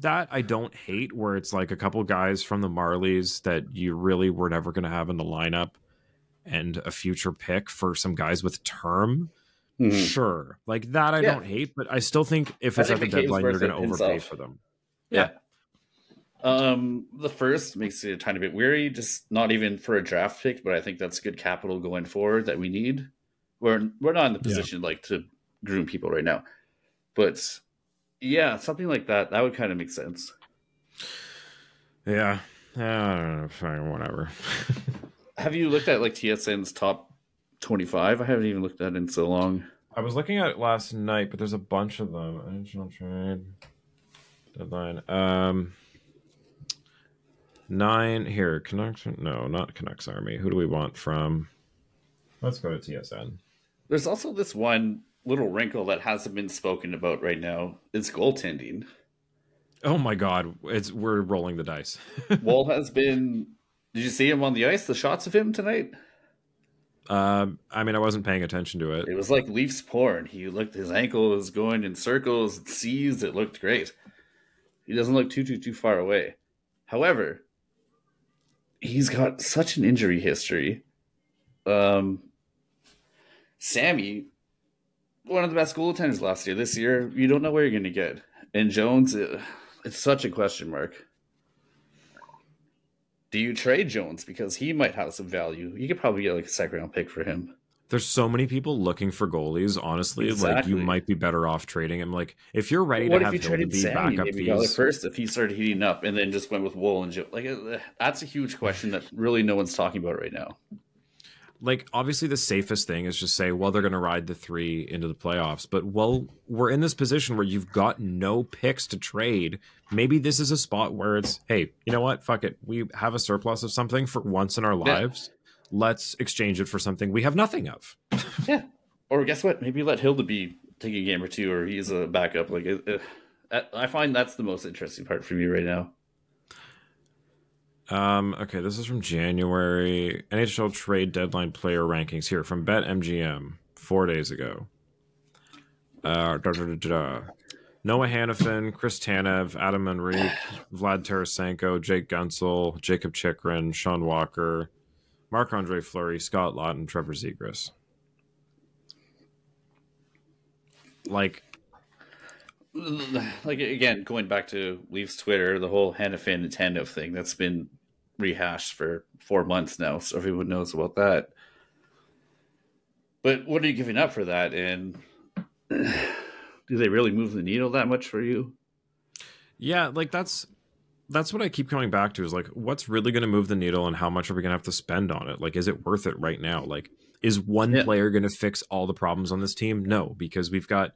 that I don't hate, where it's like a couple guys from the Marlies that you really were never going to have in the lineup and a future pick for some guys with term. Mm-hmm. Sure. Like, that I don't hate, but I still think if it's at the deadline, you're going to overpay for them. Yeah. The first makes it a tiny bit weary, just not even for a draft pick, but I think that's good capital going forward that we need. We're not in the position like to groom people right now, but yeah, something like that would kind of make sense. Yeah, I don't know, fine, whatever. Have you looked at like TSN's top 25? I haven't even looked at it in so long. I was looking at it last night, but there's a bunch of them. Original trade deadline. 9 here. Canucks? No, not Canucks Army. Who do we want from? Let's go to TSN. There's also this one little wrinkle that hasn't been spoken about right now. It's goaltending. Oh my God, we're rolling the dice. Wall has been. Did you see him on the ice? The shots of him tonight. I mean, I wasn't paying attention to it. It was like Leafs porn. He looked. His ankle was going in circles. It seized. It looked great. He doesn't look too far away. However, he's got such an injury history. Sammy, one of the best goaltenders last year. This year, you don't know where you're going to get. And Jones, it's such a question mark. Do you trade Jones? Because he might have some value. You could probably get like a second round pick for him. There's so many people looking for goalies, honestly. Exactly. Like, you might be better off trading him. Like, if you're ready to have him to be backup fees. First, if he started heating up and then just went with Wool and Joe, like, that's a huge question that really no one's talking about right now. like, obviously the safest thing is just say, well, they're going to ride the 3 into the playoffs. But, well, we're in this position where you've got no picks to trade. Maybe this is a spot where it's, hey, you know what? Fuck it. We have a surplus of something for once in our lives. Let's exchange it for something we have nothing of. Yeah. Or guess what? Maybe let Hilda take a game or two, or he's a backup. Like, I find that's the most interesting part for me right now. Okay, this is from January. NHL trade deadline player rankings here from BetMGM 4 days ago. Noah Hanifin, Chris Tanev, Adam Enrique, Vlad Tarasenko, Jake Gunsel, Jacob Chikrin, Sean Walker, Marc-Andre Fleury, Scott Laughton, Trevor Zegras. Like again, going back to Leafs Twitter, the whole Hanifin and Tanev thing that's been rehashed for 4 months now, so everyone knows about that. But what are you giving up for that? And do they really move the needle that much for you? Yeah, like that's what I keep coming back to is like, what's really going to move the needle and how much are we going to have to spend on it? Like, is it worth it right now? Like, is one player going to fix all the problems on this team? No, because we've got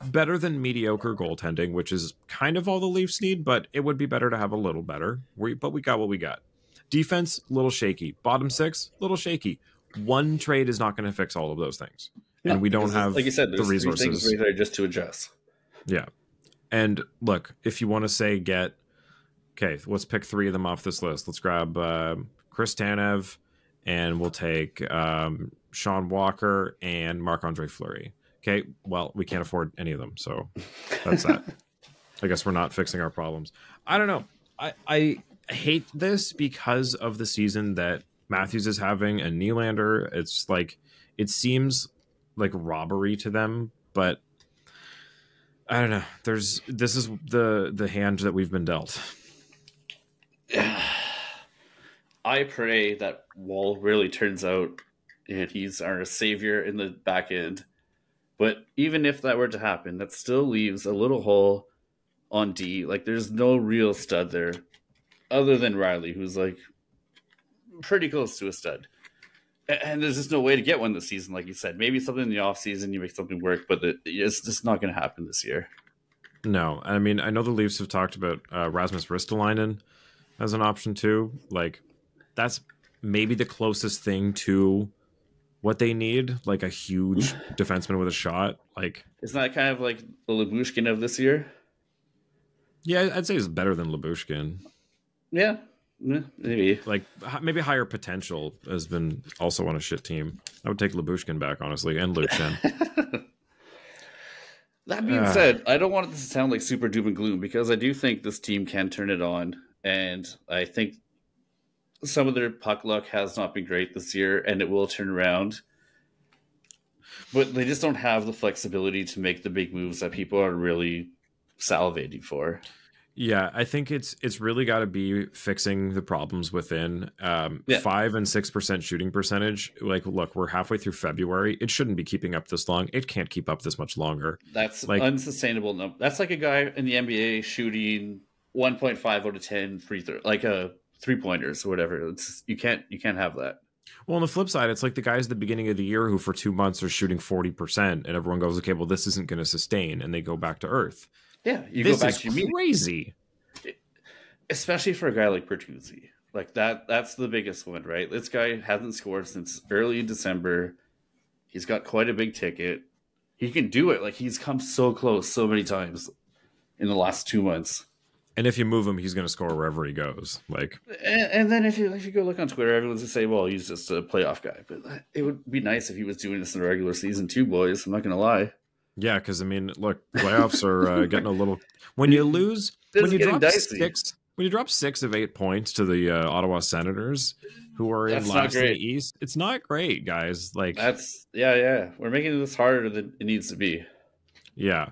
better than mediocre goaltending, which is kind of all the Leafs need, but it would be better to have a little better. But we got what we got. Defense, little shaky. Bottom 6, little shaky. One trade is not going to fix all of those things. No, and we don't have, like you said, the resources. 3 things right there just to adjust. Yeah. And look, if you want to say let's pick 3 of them off this list. Let's grab Chris Tanev, and we'll take Sean Walker and Marc-Andre Fleury. Okay, well, we can't afford any of them, so that's that. I guess we're not fixing our problems. I don't know. I hate this because of the season that Matthews is having and Nylander. It's like, it seems like robbery to them, but I don't know. This is the hand that we've been dealt. I pray that Wall really turns out and he's our savior in the back end. But even if that were to happen, that still leaves a little hole on D. Like, there's no real stud there other than Rielly, who's like pretty close to a stud. And there's just no way to get one this season, like you said. Maybe something in the offseason, you make something work, but it's just not going to happen this year. No. I mean, I know the Leafs have talked about Rasmus Ristolainen as an option too. Like, that's maybe the closest thing to what they need, like a huge defenseman with a shot. Like, isn't that kind of like the Lyubushkin of this year? Yeah, I'd say it's better than Lyubushkin. Yeah, maybe. Like, maybe higher potential has been also on a shit team. I would take Lyubushkin back, honestly, and Luke Shen. That being said, I don't want it to sound like super doom and gloom, because I do think this team can turn it on, and I think some of their puck luck has not been great this year, and it will turn around. But they just don't have the flexibility to make the big moves that people are really salivating for. Yeah, I think it's really got to be fixing the problems within. 5 and 6% shooting percentage. Like, look, we're halfway through February. It shouldn't be keeping up this long. It can't keep up this much longer. That's like unsustainable. No, that's like a guy in the NBA shooting 1.5 out of 10 like a 3-pointers or whatever. You can't have that. Well, on the flip side, it's like the guys at the beginning of the year who for 2 months are shooting 40%, and everyone goes, okay, well, this isn't going to sustain, and they go back to earth. Yeah, this go back to your crazy. Especially for a guy like Bertuzzi. Like, that's the biggest one, right? This guy hasn't scored since early December. He's got quite a big ticket. He can do it. Like, he's come so close so many times in the last 2 months. And if you move him, he's going to score wherever he goes. Like, and then if you go look on Twitter, everyone's going to say, well, he's just a playoff guy. But it would be nice if he was doing this in the regular season too, boys. I'm not going to lie. Yeah, because, I mean, look, playoffs are getting a little... When you lose... When you drop 6 of 8 points to the Ottawa Senators, who are in last in the East, it's not great, guys. Like, that's... Yeah. We're making this harder than it needs to be. Yeah.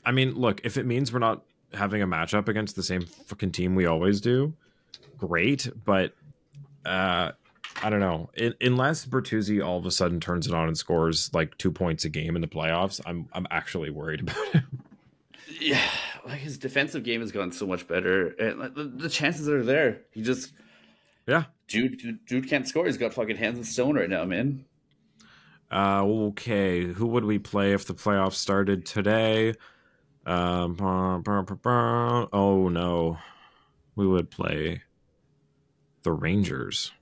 I mean, look, if it means we're not having a matchup against the same fucking team we always do, great, but I don't know. Unless Bertuzzi all of a sudden turns it on and scores like 2 points a game in the playoffs, I'm actually worried about him. Yeah, like his defensive game has gotten so much better, and the chances are there. He just, Dude can't score. He's got fucking hands of stone right now, man. Okay, who would we play if the playoffs started today? Oh no, we would play the Rangers.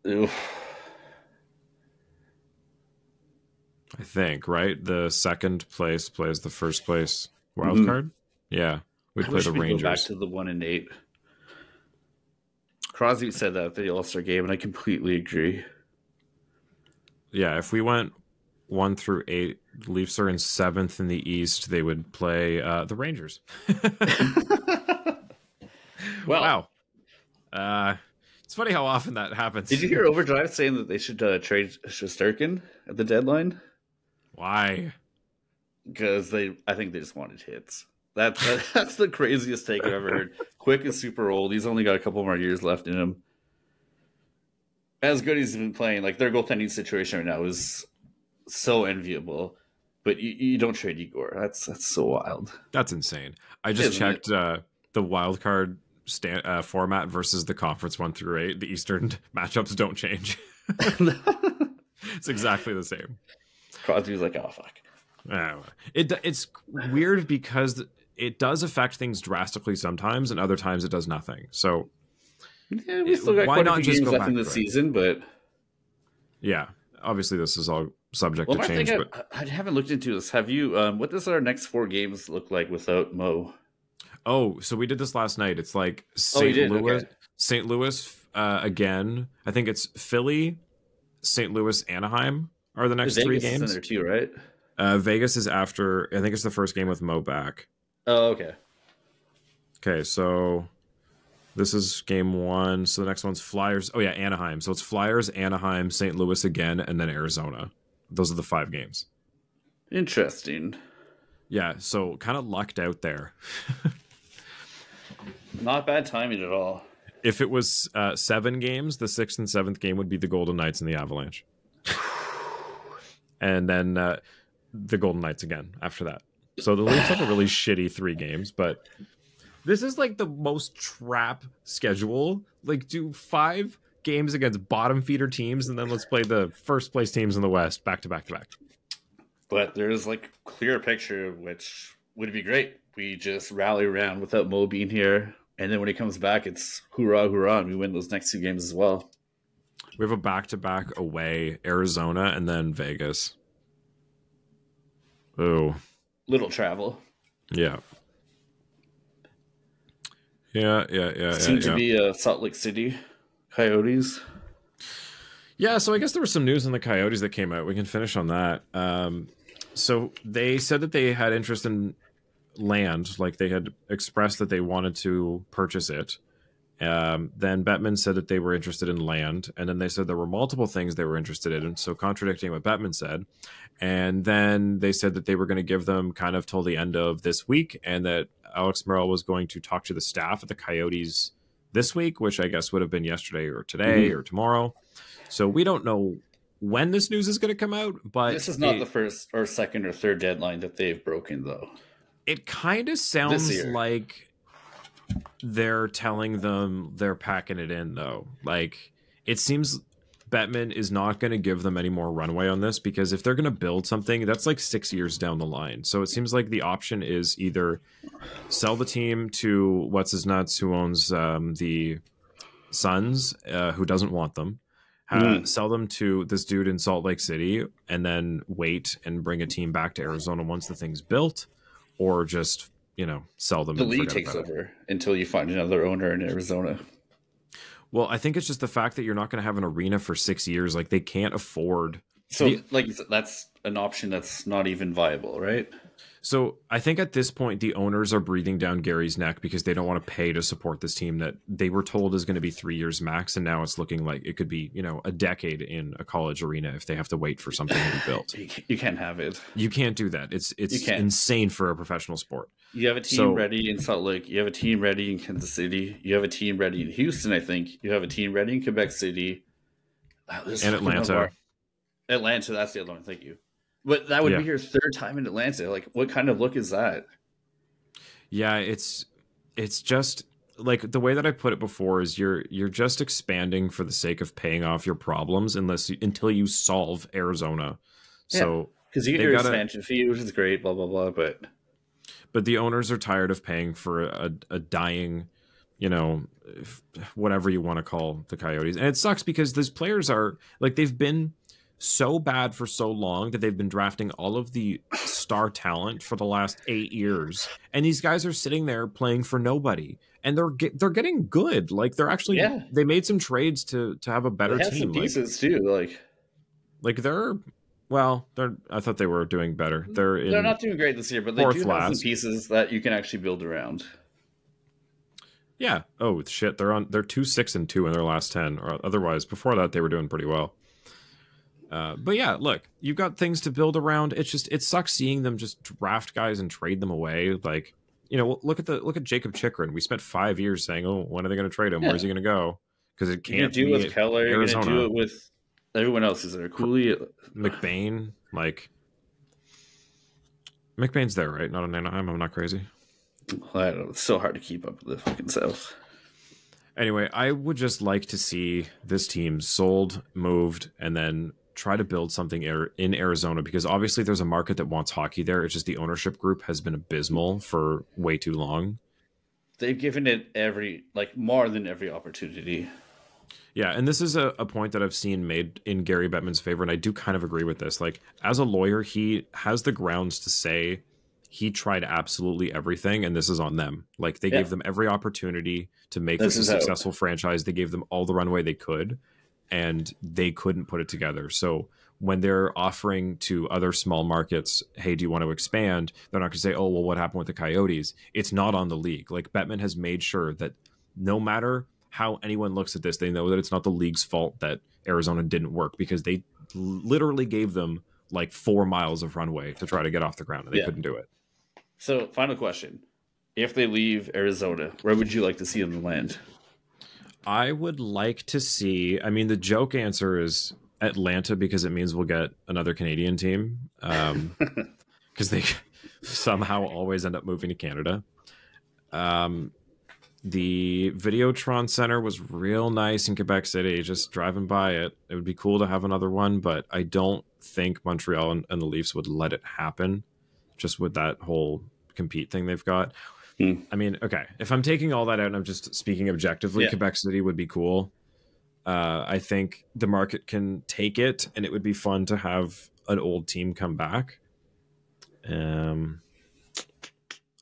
Oof. I think, right? The second place plays the first place wild card. Yeah, we'd play the Rangers. Go back to the 1-8. Crosby said that at the All-Star game, and I completely agree. Yeah, if we went 1 through 8, Leafs are in 7th in the East. They would play the Rangers. Wow. It's funny how often that happens. Did you hear Overdrive saying that they should trade Shesterkin at the deadline? Why? Because I think they just wanted hits. That's the craziest take I've ever heard. Quick is super old. He's only got a couple more years left in him. As good as he's been playing, like their goaltending situation right now is so enviable. But you don't trade Igor. That's so wild. That's insane. I just checked the wild card format versus the conference 1 through 8. The Eastern matchups don't change. It's exactly the same. Crosby's like, oh fuck. It's weird because it does affect things drastically sometimes, and other times it does nothing. So yeah, we still got quite a few games left in the season, but yeah, obviously this is all subject to change. I haven't looked into this. Have you? What does our next 4 games look like without Mo? Oh, so we did this last night. It's like St. Louis again. I think it's Philly, St. Louis, Anaheim are the next 3 games. Is in there too, right? Vegas is after. I think it's the first game with Mo back. Oh, okay. Okay, so this is game 1. So the next one's Flyers. Oh yeah, Anaheim. So it's Flyers, Anaheim, St. Louis again, and then Arizona. Those are the 5 games. Interesting. Yeah, so kind of lucked out there. Not bad timing at all. If it was 7 games, the 6th and 7th game would be the Golden Knights and the Avalanche. And then the Golden Knights again after that. So the Leafs have a really shitty 3 games, but this is like the most trap schedule. Like do 5 games against bottom feeder teams, and then let's play the first place teams in the West back to back to back. But there's like clear picture, which would be great. We just rally around without Mo being here. And then when he comes back, it's hoorah, hoorah, and we win those next 2 games as well. We have a back-to-back away, Arizona, and then Vegas. Oh. Little travel. Yeah. Yeah. Seemed to be Salt Lake City Coyotes. Yeah, so I guess there was some news on the Coyotes that came out. We can finish on that. So they said that they had interest in land, like they had expressed that they wanted to purchase it. Then Bettman said that they were interested in land, and then they said there were multiple things they were interested in, so contradicting what Bettman said. And then they said that they were going to give them kind of till the end of this week, and that Alex Morel was going to talk to the staff at the Coyotes this week, which I guess would have been yesterday or today or tomorrow. So we don't know when this news is going to come out, but this is not the first or second or third deadline that they've broken, though. It kind of sounds like they're telling them they're packing it in, though. Like, it seems Bettman is not going to give them any more runway on this, because if they're going to build something, that's like 6 years down the line. So it seems like the option is either sell the team to what's-his-nuts, who owns the Suns, who doesn't want them, sell them to this dude in Salt Lake City, and then wait and bring a team back to Arizona once the thing's built, or just, sell them. The league takes over until you find another owner in Arizona. Well, I think it's just the fact that you're not going to have an arena for 6 years. Like, they can't afford. So, that's an option that's not even viable, right? So I think at this point, the owners are breathing down Gary's neck because they don't want to pay to support this team that they were told is going to be 3 years max. And now it's looking like it could be, a decade in a college arena if they have to wait for something to be built. You can't have it. You can't do that. It's insane for a professional sport. You have a team ready in Salt Lake. You have a team ready in Kansas City. You have a team ready in Houston, I think. You have a team ready in Quebec City. And Atlanta. Atlanta, that's the other one. Thank you. But that would be your 3rd time in Atlanta. Like, what kind of look is that? Yeah, it's just like the way that I put it before is you're just expanding for the sake of paying off your problems until you solve Arizona. Yeah, so because you get your expansion fee, which is great, blah blah blah, but the owners are tired of paying for a dying, whatever you want to call the Coyotes. And it sucks because these players are like, they've been so bad for so long that they've been drafting all of the star talent for the last 8 years. And these guys are sitting there playing for nobody. And they're getting good. Like they're actually, they made some trades to have a better they have team. Some pieces too. I thought they were doing better. They're not doing great this year, but they do have some pieces that you can actually build around. Yeah. Oh shit. They're 2-6-2 in their last 10. Or otherwise, before that, they were doing pretty well. But yeah, look, you've got things to build around. It sucks seeing them just draft guys and trade them away. Like, look at Jacob Chikrin. We spent 5 years saying, oh, when are they going to trade him? Where's he going to go? Because it can't do it with Keller. You're going to do it with everyone else. Is there Cooley? McBain, like McBain's there, right? Not in Anaheim. I'm not crazy. I don't know. It's so hard to keep up with the fucking South. Anyway, I would just like to see this team sold, moved, and then try to build something in Arizona, because obviously there's a market that wants hockey there. It's just the ownership group has been abysmal for way too long. They've given it more than every opportunity. Yeah, and this is a point that I've seen made in Gary Bettman's favor, and I do kind of agree with this. Like, as a lawyer, he has the grounds to say he tried absolutely everything, and this is on them. Like, they gave them every opportunity to make this a successful franchise. They gave them all the runway they could, and they couldn't put it together. So when they're offering to other small markets, hey, do you want to expand? They're not going to say, oh, well, what happened with the Coyotes? It's not on the league. Like, Bettman has made sure that no matter how anyone looks at this, they know that it's not the league's fault that Arizona didn't work, because they literally gave them like 4 miles of runway to try to get off the ground, and they couldn't do it. So, final question. If they leave Arizona, where would you like to see them land? I would like to see, the joke answer is Atlanta, because it means we'll get another Canadian team, because they somehow always end up moving to Canada. The Videotron Center was real nice in Quebec City. Just driving by it, it would be cool to have another one, but I don't think Montreal and the Leafs would let it happen, just with that whole compete thing they've got. Okay, if I'm taking all that out and I'm just speaking objectively, Quebec City would be cool. I think the market can take it, and it would be fun to have an old team come back. I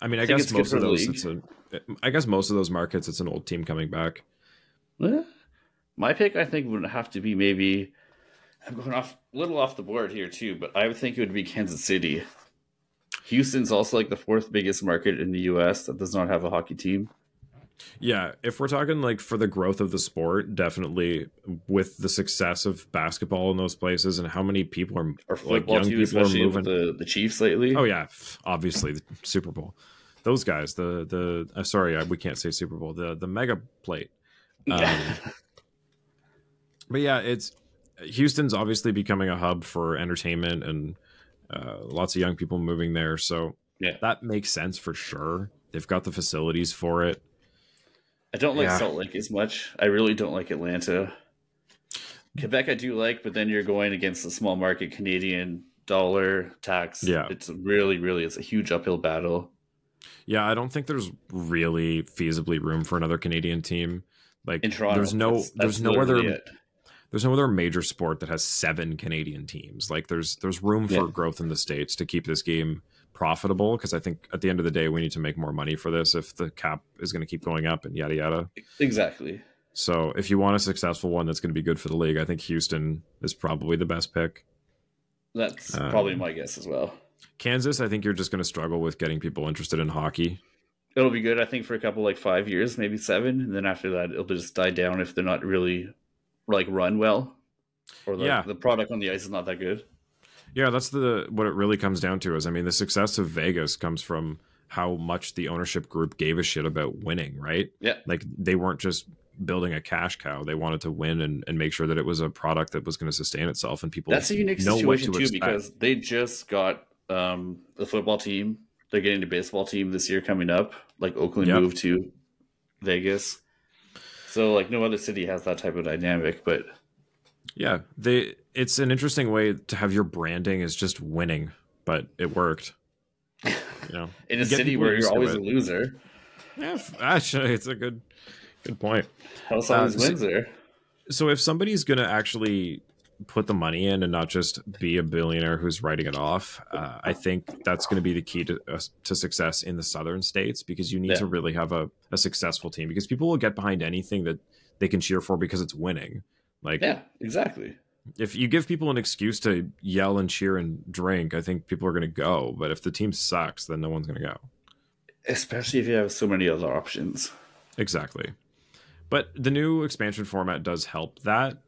guess most of those, I guess most of those markets, it's an old team coming back. My pick, I think, would have to be maybe, I'm going a little off the board here too, but I would think it would be Kansas City. Houston's also like the 4th biggest market in the U.S. that does not have a hockey team. Yeah, if we're talking like for the growth of the sport, definitely with the success of basketball in those places and how many people are, or football like, young too, people are moving. With the Chiefs lately. Oh yeah, obviously the Super Bowl. Those guys, we can't say Super Bowl. The mega plate. But yeah, it's Houston's obviously becoming a hub for entertainment and lots of young people moving there. So that makes sense for sure. They've got the facilities for it. I don't like Salt Lake as much. I really don't like Atlanta. Quebec I do like, but then you're going against the small market Canadian dollar tax. Yeah. It's it's a huge uphill battle. Yeah, I don't think there's really feasibly room for another Canadian team. Like in Toronto, there's no other major sport that has 7 Canadian teams. Like there's room for growth in the States to keep this game profitable, because I think at the end of the day we need to make more money for this if the cap is going to keep going up and yada yada. Exactly. So if you want a successful one that's going to be good for the league, I think Houston is probably the best pick. That's probably my guess as well. Kansas, I think you're just going to struggle with getting people interested in hockey. It'll be good, I think, for a couple 5 years, maybe 7, and then after that it'll just die down if they're not really run well, or the product on the ice is not that good. Yeah, that's what it really comes down to is, the success of Vegas comes from how much the ownership group gave a shit about winning, right? Yeah. Like they weren't just building a cash cow. They wanted to win and make sure that it was a product that was going to sustain itself, and people That's a unique situation too, because they just got the football team. They're getting the baseball team this year coming up. Like Oakland moved to Vegas. So like no other city has that type of dynamic, but yeah, it's an interesting way to have your branding is just winning, but it worked. You know, in a city where you're always a loser. Yeah, actually, it's a good point. House always wins there. So if somebody's going to actually put the money in and not just be a billionaire who's writing it off, I think that's going to be the key to success in the southern states, because you need to really have a successful team, because people will get behind anything that they can cheer for because it's winning. Like, yeah, exactly. If you give people an excuse to yell and cheer and drink, I think people are going to go. But if the team sucks, then no one's going to go. Especially if you have so many other options. Exactly. But the new expansion format does help that.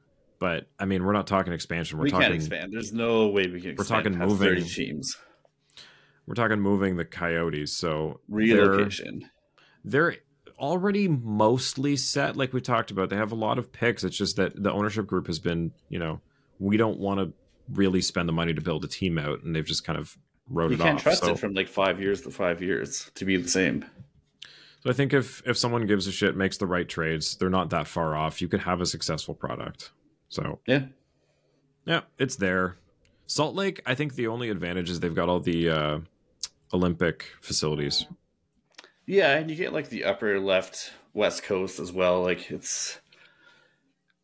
But I mean, we're not talking expansion. We can't expand. There's no way we can expand. We're talking moving 30 teams. We're talking moving the Coyotes. So relocation. They're already mostly set, like we talked about. They have a lot of picks. It's just that the ownership group has been, we don't want to really spend the money to build a team out, and they've just kind of wrote it off. You can't trust it from like 5 years to 5 years to be the same. So I think if someone gives a shit, makes the right trades, they're not that far off. You could have a successful product. So yeah, it's there. Salt Lake, I think the only advantage is they've got all the Olympic facilities. Yeah, and you get like the upper left west coast as well. Like it's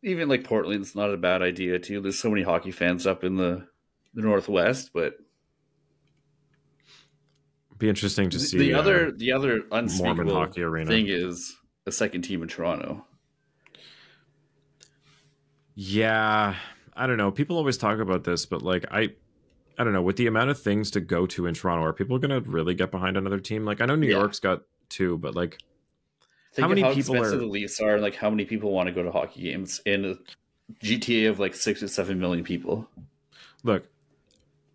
even like Portland's not a bad idea too. There's so many hockey fans up in the Northwest, but be interesting to see. The other unspeakable hockey arena thing is a second team in Toronto. Yeah, I don't know. People always talk about this, but like I don't know. With the amount of things to go to in Toronto, are people going to really get behind another team? Like I know New York's got two, but like how many people are the Leafs are? Like how many people want to go to hockey games in a GTA of like 6 or 7 million people? Look,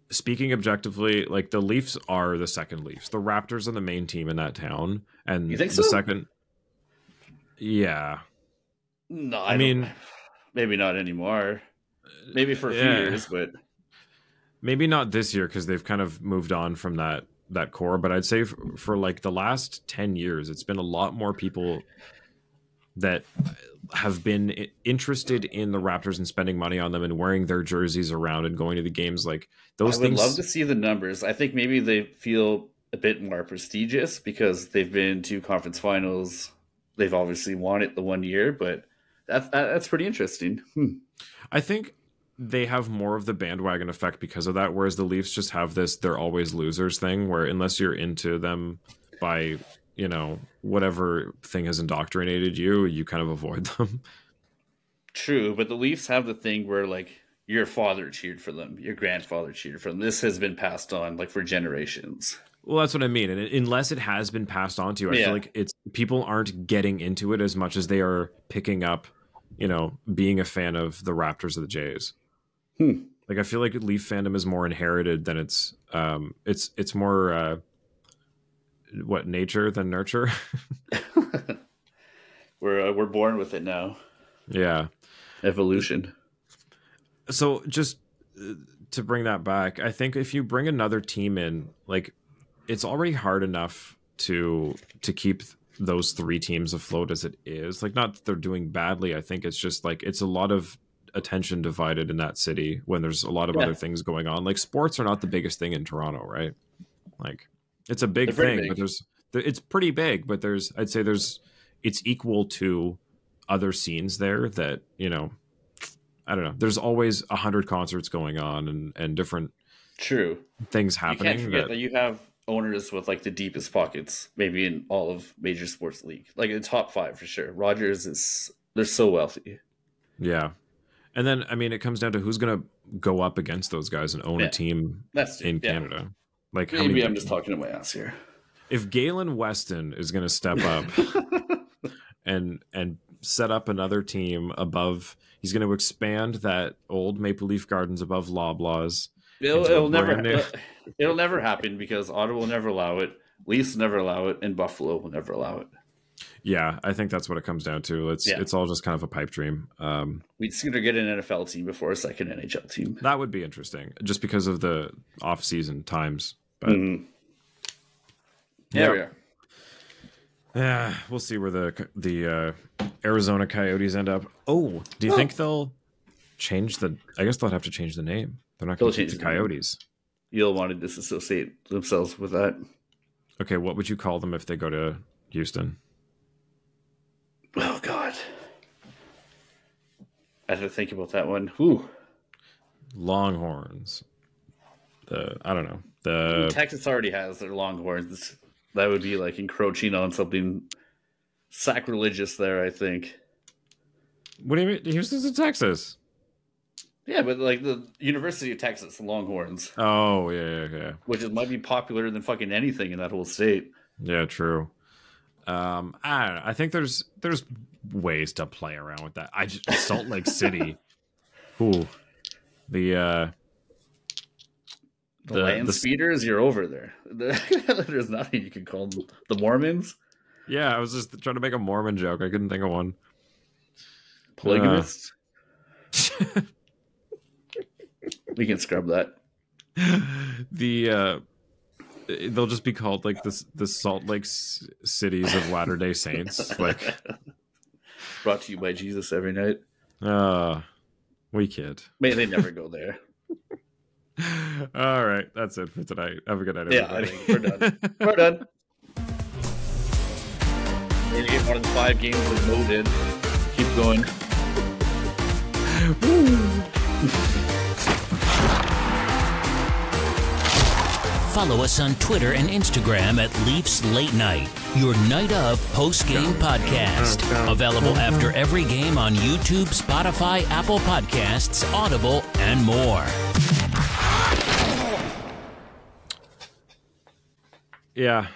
speaking objectively, like the Leafs are the second Leafs. The Raptors are the main team in that town, and you think the so? Second. Yeah. No, I mean, maybe not anymore. Maybe for a few years, but maybe not this year because they've kind of moved on from that core. But I'd say for like the last 10 years, it's been a lot more people that have been interested in the Raptors and spending money on them and wearing their jerseys around and going to the games. Like those things. I would love to see the numbers. I think maybe they feel a bit more prestigious because they've been to conference finals. They've obviously won it the 1 year, but that's pretty interesting. I think they have more of the bandwagon effect because of that, whereas the Leafs just have this they're always losers thing where unless you're into them by, whatever thing has indoctrinated you, you kind of avoid them. True, but the Leafs have the thing where like your father cheered for them, your grandfather cheered for them. This has been passed on like for generations. Well, that's what I mean. And unless it has been passed on to you, I feel like people aren't getting into it as much as they are picking up, being a fan of the Raptors or the Jays. Like I feel like Leaf fandom is more inherited than it's more nature than nurture. We're born with it now. Yeah, evolution. So just to bring that back, I think if you bring another team in, like it's already hard enough to keep those three teams afloat as it is. Like not that they're doing badly. I think it's just like it's a lot of attention divided in that city when there's a lot of other things going on. Like sports are not the biggest thing in Toronto, right? Like it's a big thing, but it's pretty big, but I'd say it's equal to other scenes there that, I don't know. There's always 100 concerts going on and different things happening. You can't forget that you have owners with like the deepest pockets, maybe in all of major sports league, like in top 5 for sure. Rogers they're so wealthy. Yeah. And then, I mean, it comes down to who's going to go up against those guys and own a team in Canada. Like, maybe I'm just talking to my ass here. If Galen Weston is going to step up and set up another team above, he's going to expand that old Maple Leaf Gardens above Loblaws. It'll never happen because Ottawa will never allow it, Leafs will never allow it, and Buffalo will never allow it. Yeah, I think that's what it comes down to. It's all just kind of a pipe dream. We'd sooner get an NFL team before a second NHL team. That would be interesting, just because of the off-season times. But we are. Yeah, we'll see where the Arizona Coyotes end up. Oh, do you think they'll change the? I guess they'll have to change the name. They're not going to change the Coyotes. You'll want to disassociate themselves with that. Okay, what would you call them if they go to Houston? Oh God, I have to think about that one. Whew. Longhorns. I don't know. Texas already has their Longhorns. That would be like encroaching on something sacrilegious there, I think. What do you mean? Houston's in Texas. Yeah, but like the University of Texas, the Longhorns. Oh, yeah. Which might be popular than fucking anything in that whole state. Yeah, true. I don't know. I think there's ways to play around with that. Salt Lake City. Ooh. The land speeders, you're over there. There's nothing you can call them. The Mormons? Yeah, I was just trying to make a Mormon joke. I couldn't think of one. Polygamists? We can scrub that. They'll just be called like the Salt Lake cities of Latter-day Saints. Like brought to you by Jesus every night. We kid. May they never go there. All right, that's it for tonight. Have a good night, everybody. Yeah, I think we're done. We're done. We're gonna get one of the 5 games with Mo did. Keep going. Follow us on Twitter and Instagram at Leafs Late Night, your night of post-game podcast. Available after every game on YouTube, Spotify, Apple Podcasts, Audible, and more. Yeah.